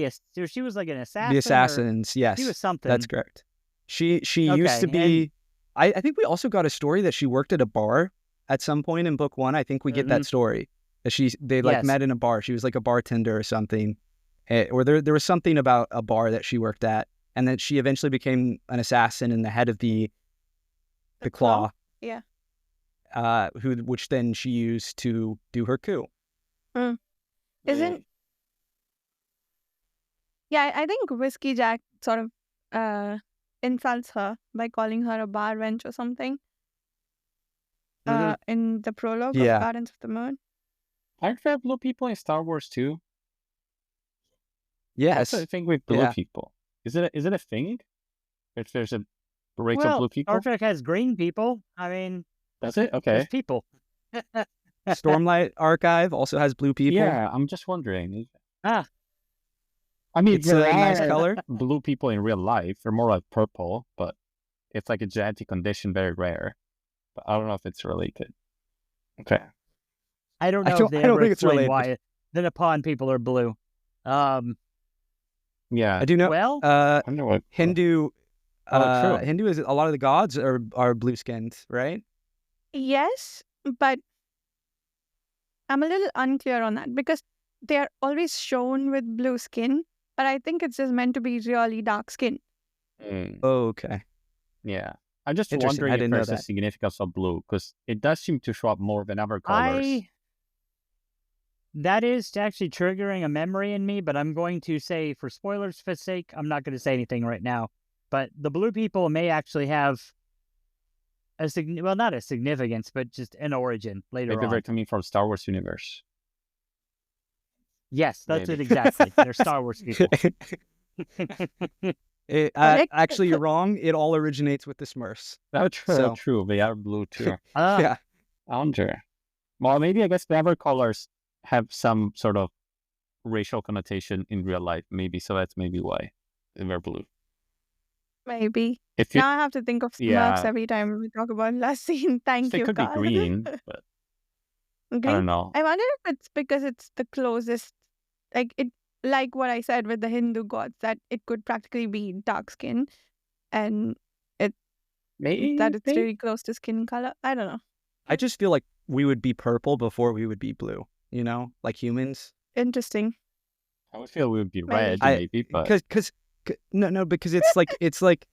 she was like an assassin. the assassins. Yes, She was something. that's correct. She Okay, used to be. I think we also got a story that she worked at a bar at some point in book 1. I think we get that story that they Yes. met in a bar. She was like a bartender or something, or there was something about a bar that she worked at, and then she eventually became an assassin and the head of the Claw. Yeah. Which then she used to do her coup. Isn't... Yeah, I think Whiskey Jack sort of insults her by calling her a bar wench or something in the prologue Yeah. of Gardens of the Moon. Aren't there blue people in Star Wars too? Yes, What's the thing with blue Yeah. people? Is it a thing? If there's a race of Well, blue people? Star Trek has green people. I mean, Does it? Okay. there's people. Stormlight Archive also has blue people. Yeah, I'm just wondering. Ah. I mean, It's a there nice are color. blue people in real life. They're more like purple, but it's like a genetic condition, very rare. But I don't know if it's related. Okay. I don't I know don't- if they I don't ever think it's explain related. why the Nippon people are blue. Yeah. I do know. Well, I wonder what. Hindu. Oh, true. Hindu is a lot of the gods are blue skinned, right? Yes, but I'm a little unclear on that because they are always shown with blue skin, but I think it's just meant to be really dark skin. Mm, Oh, okay. yeah. I'm just Interesting. wondering I if didn't know there's a that. significance of blue, because it does seem to show up more than other colors. That is actually triggering a memory in me, but I'm going to say, for spoilers' sake, I'm not going to say anything right now. But the blue people may actually have not a significance, but just an origin later Maybe on. they're coming from Star Wars universe. Yes, that's Maybe. it exactly. They're Star Wars people. Correct. Actually, you're wrong. It all originates with the Smurfs. That's true. So- True. They are blue too. Yeah. I wonder. Well, maybe I guess the other colors have some sort of racial connotation in real life. Maybe so. That's maybe why they're blue. Maybe. If you, Now I have to think of Smurfs Yeah. every time we talk about last scene. Thank they you, could be Carl. green, but I Green? don't know. I wonder if it's because it's the closest, like what I said with the Hindu gods, that it could practically be dark skin, and Maybe that it's really close to skin color. I don't know. I just feel like we would be purple before we would be blue. You know, like humans. Interesting. I would feel we would be Maybe. red, maybe, but Because because it's like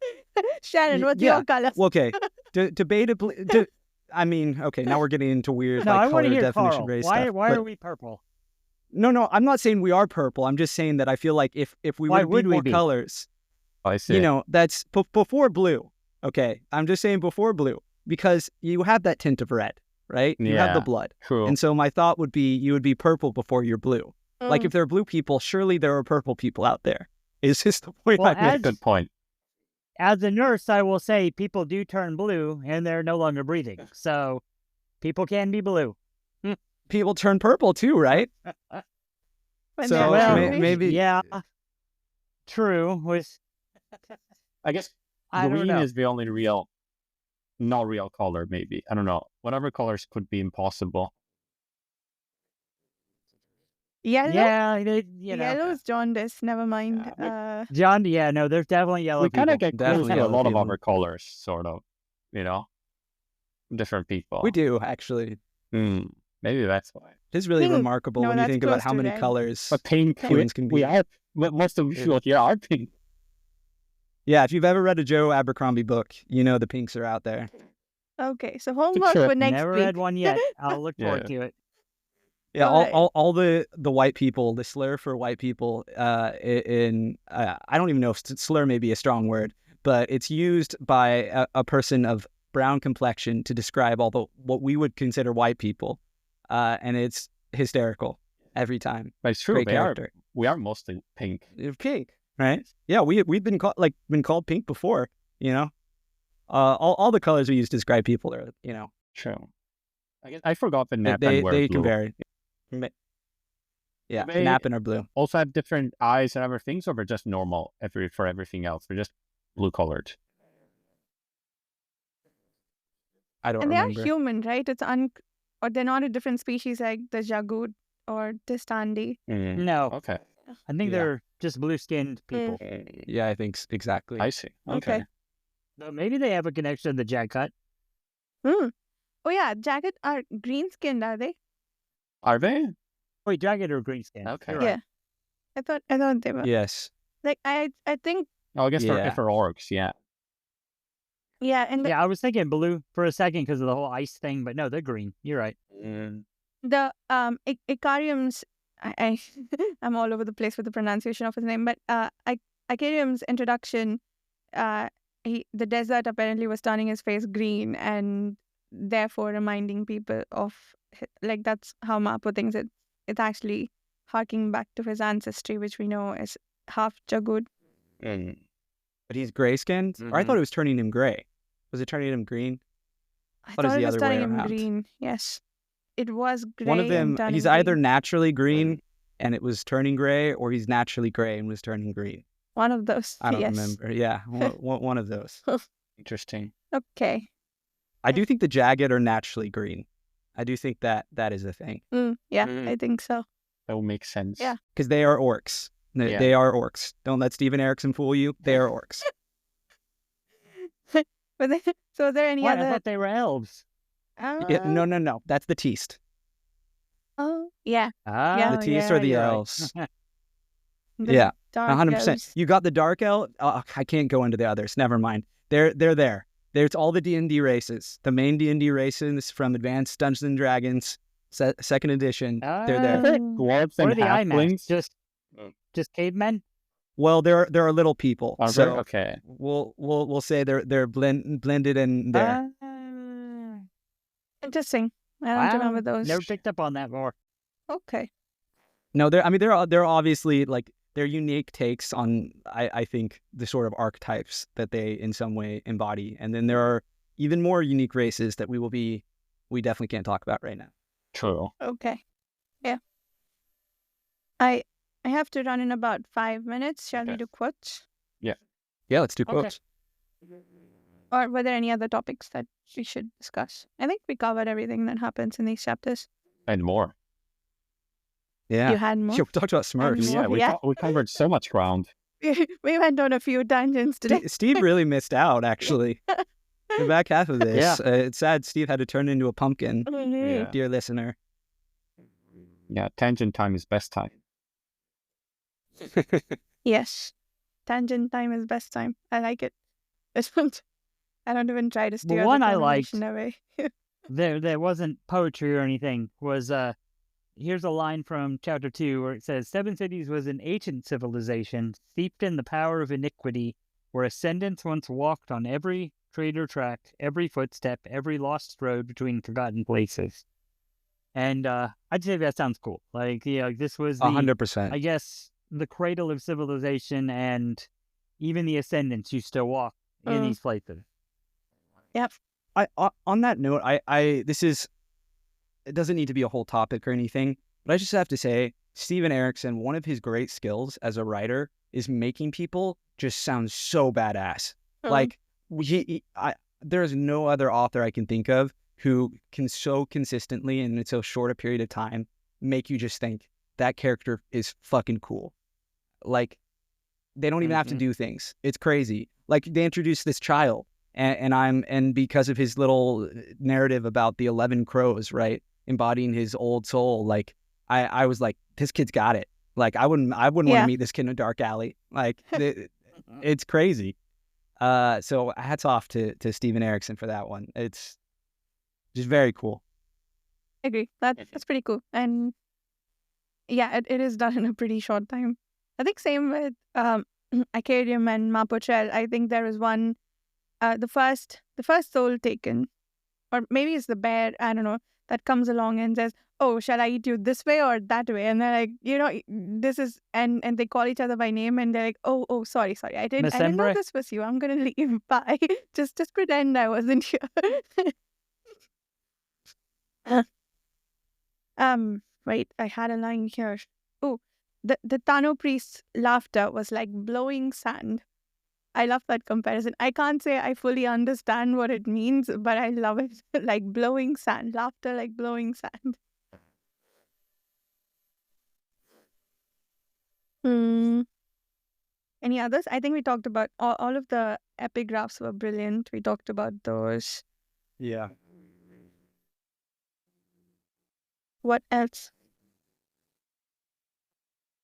Shannon, what's yeah. your color? well, okay, debatably. I mean, okay, now we're getting into weird No, I like want to color hear definition Carl. based Why stuff. why but- are we purple? No, I'm not saying we are purple. I'm just saying that I feel like if we Why were to would be we more be? colors, I see. you know, that's before blue. Okay, I'm just saying before blue because you have that tint of red, right? You have the Yeah. blood, True. and so my thought would be you would be purple before you're blue. Like Mm. if there are blue people, surely there are purple people out there. Is this the point Well, I made? Good point. As a nurse, I will say people do turn blue and they're no longer breathing. So people can be blue. People turn purple too, right? When so they're well, angry. maybe Yeah. True. I guess I don't green know. is the only not real color, maybe. I don't know. Whatever colors could be impossible. Yellow? Yeah, you know. Yellow's jaundice. Never mind. John, yeah, no, there's definitely yellow We kind people. of get close Definitely to a yellow lot of people. other colors, sort of. You know, different people. We do, actually. Maybe that's why. It is really Pink. remarkable No, when you that's think about close how to many red. colors But pink, humans can be. we are. Most of people here are pink. Yeah, if you've ever read a Joe Abercrombie book, you know the pinks are out there. Okay, so homework Sure. for next Never week. read one yet. I'll look forward to it. Yeah, Alright. all the white people, the slur for white people in I don't even know if slur may be a strong word, but it's used by a person of brown complexion to describe all the what we would consider white people, and it's hysterical every time. But it's true. Great character. We are mostly pink. Pink, right? Yeah, we've been called pink before. You know, all the colors we use to describe people are, you know, True. I guess I forgot the they nap and wear they blue. can vary. Yeah, They- nap and are blue. Also have different eyes and other things, or we're just normal for everything else. We're just blue colored. I don't And they remember. are human, right? Or they're not a different species like the jagut or the standi. No, Okay. I think Yeah. they're just blue-skinned people. Yeah, I think exactly. I see. Okay. So maybe they have a connection to the jacket. Oh yeah, jacket are green skinned, are they? Are they? Wait, jacket or green skin? Okay. You're right. Yeah. I thought they were. Yes. Like I think Oh, I guess Yeah. for orcs, yeah. yeah, and Yeah, I was thinking blue for a second because of the whole ice thing, but no, they're green. You're right. the Icarium's I'm all over the place with the pronunciation of his name, but Icarium's introduction, the desert apparently was turning his face green and therefore reminding people of like that's how Mapo thinks it's actually harking back to his ancestry, which we know is half Jagud. But he's gray skinned? Or I thought it was turning him gray. Was it turning him green? I Thought it was thought the it was other way turning him around. green. Yes, it was gray. One of and them, turning he's either green. naturally green and it was turning gray, or he's naturally gray and was turning green. One of those. I don't yes. remember. Yeah, one of those. Interesting. Okay. I do think the jagged are naturally green. I do think that is a thing. Yeah, Mm. I think so. That will make sense. Yeah. Because they are orcs. Yeah. They are orcs. Don't let Steven Erikson fool you. They are orcs. So are there any What? I other? thought they were elves. Yeah, no. That's the Teast. Oh, yeah. Ah, The Teast are the you're right. elves. The Yeah, dark 100%. elves. You got the dark elf. Oh, I can't go into the others. Never mind. They're there. There's all the D&D races. The main D&D races from Advanced Dungeons and Dragons, second edition. They're there. Dwarves What and are the IMAX? halflings. Just cavemen? Well, there are little people. Are they? So Okay. we'll say they're blended in there. Interesting. I don't remember those. Never picked up on that more. Okay. No, they're obviously like they're unique takes on I think the sort of archetypes that they in some way embody. And then there are even more unique races that we definitely can't talk about right now. True. Okay. Yeah. I have to run in about 5 minutes. Shall we Okay. do quotes? Yeah, let's do Okay. quotes. Or were there any other topics that we should discuss? I think we covered everything that happens in these chapters. And more. Yeah. You had more? Yeah, we talked about Smurfs. more. Yeah, Yeah. we covered so much ground. We went on a few tangents today. Steve really missed out, actually. The back half of this. Yeah. It's sad Steve had to turn into a pumpkin, Yeah. dear listener. Yeah, tangent time is best time. Yes. Tangent time is best time. I like it. I don't even try to steer one the I liked- conversation away. There wasn't poetry or anything. Was here's a line from Ch.2 where it says, 7 cities was an ancient civilization steeped in the power of iniquity, where ascendants once walked on every traitor track, every footstep, every lost road between forgotten places. And I'd say that sounds cool. Like, this was the 100%. I guess the cradle of civilization, and even the ascendants used to walk in these places. On that note, it doesn't need to be a whole topic or anything, but I just have to say, Steven Erikson, one of his great skills as a writer is making people just sound so badass. Like there's no other author I can think of who can so consistently and in so short a period of time make you just think that character is fucking cool. Like, they don't even have to do things. It's crazy. Like, they introduced this child, and because of his little narrative about the 11 crows, right, embodying his old soul, like, I was like, this kid's got it. Like, I wouldn't want to meet this kid in a dark alley. Like, it's crazy. So hats off to Steven Erikson for that one. It's just very cool. I agree. That's pretty cool. And yeah, it is done in a pretty short time. I think same with Icarium and Mapochel. I think there is one, the first soul taken, or maybe it's the bear, I don't know, that comes along and says, oh, shall I eat you this way or that way? And they're like, this is, and they call each other by name, and they're like, oh, sorry, I didn't know this was you. I'm gonna leave. Bye. just pretend I wasn't here. Wait, I had a line here. Oh, the Tano priest's laughter was like blowing sand. I love that comparison. I can't say I fully understand what it means, but I love it. Like blowing sand. Laughter like blowing sand. Any others? I think we talked about all of the epigraphs were brilliant. We talked about those. Yeah. What else?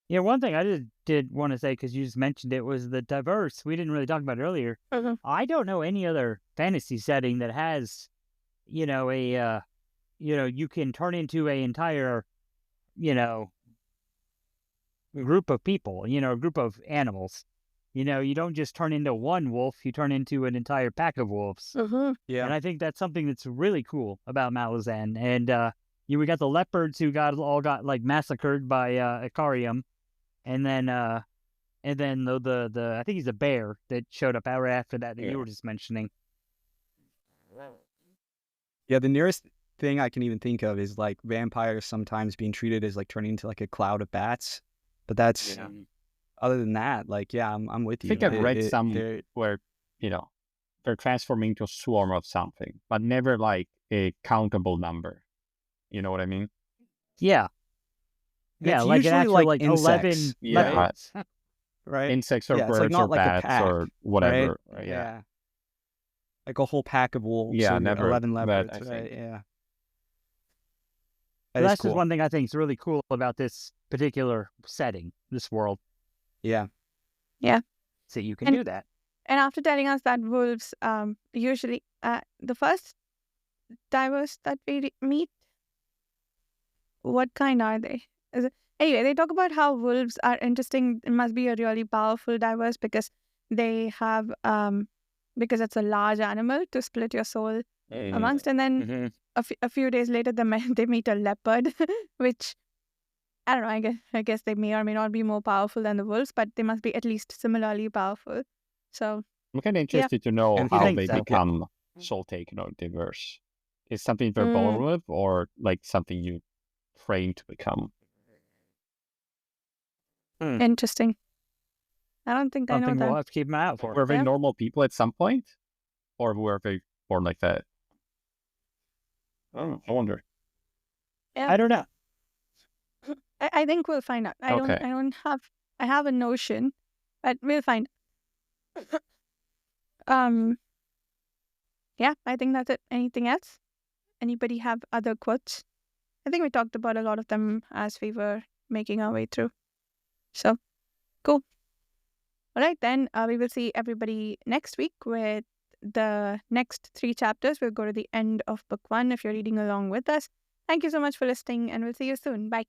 Yeah, one thing I did want to say, because you just mentioned it, was the diverse. We didn't really talk about it earlier. I don't know any other fantasy setting that has, you can turn into an entire, group of people, a group of animals. You don't just turn into one wolf, you turn into an entire pack of wolves. Yeah. And I think that's something that's really cool about Malazan. And we got the leopards who got like massacred by Icarium. And then the I think he's a bear that showed up right after that you were just mentioning. Yeah, the nearest thing I can even think of is like vampires sometimes being treated as like turning into like a cloud of bats. But that's other than that, like, I'm with you. I think I've read some where, they're transforming into a swarm of something, but never like a countable number. You know what I mean? Yeah. Yeah, it's like an actual like insects. 11 leopards. Right? Insects or birds like not or like bats a pack, or whatever. Right? Yeah. Like a whole pack of wolves. Yeah, or never 11 leopards, that, I right? think. Yeah. That's cool. just one thing I think is really cool about this particular setting, this world. Yeah. So you can do that. And after telling us that wolves, usually, the first diverse that we meet, what kind are they? Anyway, they talk about how wolves are interesting. It must be a really powerful diverse because they have, because it's a large animal to split your soul amongst. And then a few days later, they meet a leopard, which, I don't know, I guess they may or may not be more powerful than the wolves, but they must be at least similarly powerful. So I'm kind of interested to know And how think they so. become soul taken or diverse. Is something they're born with, or like something you train to become? interesting. I don't think I know Something that. we'll have to keep an eye out for. Were they normal people at some point, or were they born like that? Oh, I wonder. Yeah. I don't know. I think we'll find out. I have a notion, but we'll find out. Yeah, I think that's it. Anything else? Anybody have other quotes? I think we talked about a lot of them as we were making our way through. So, cool. All right, then we will see everybody next week with the next 3 chapters. We'll go to the end of book 1 if you're reading along with us. Thank you so much for listening, and we'll see you soon. Bye.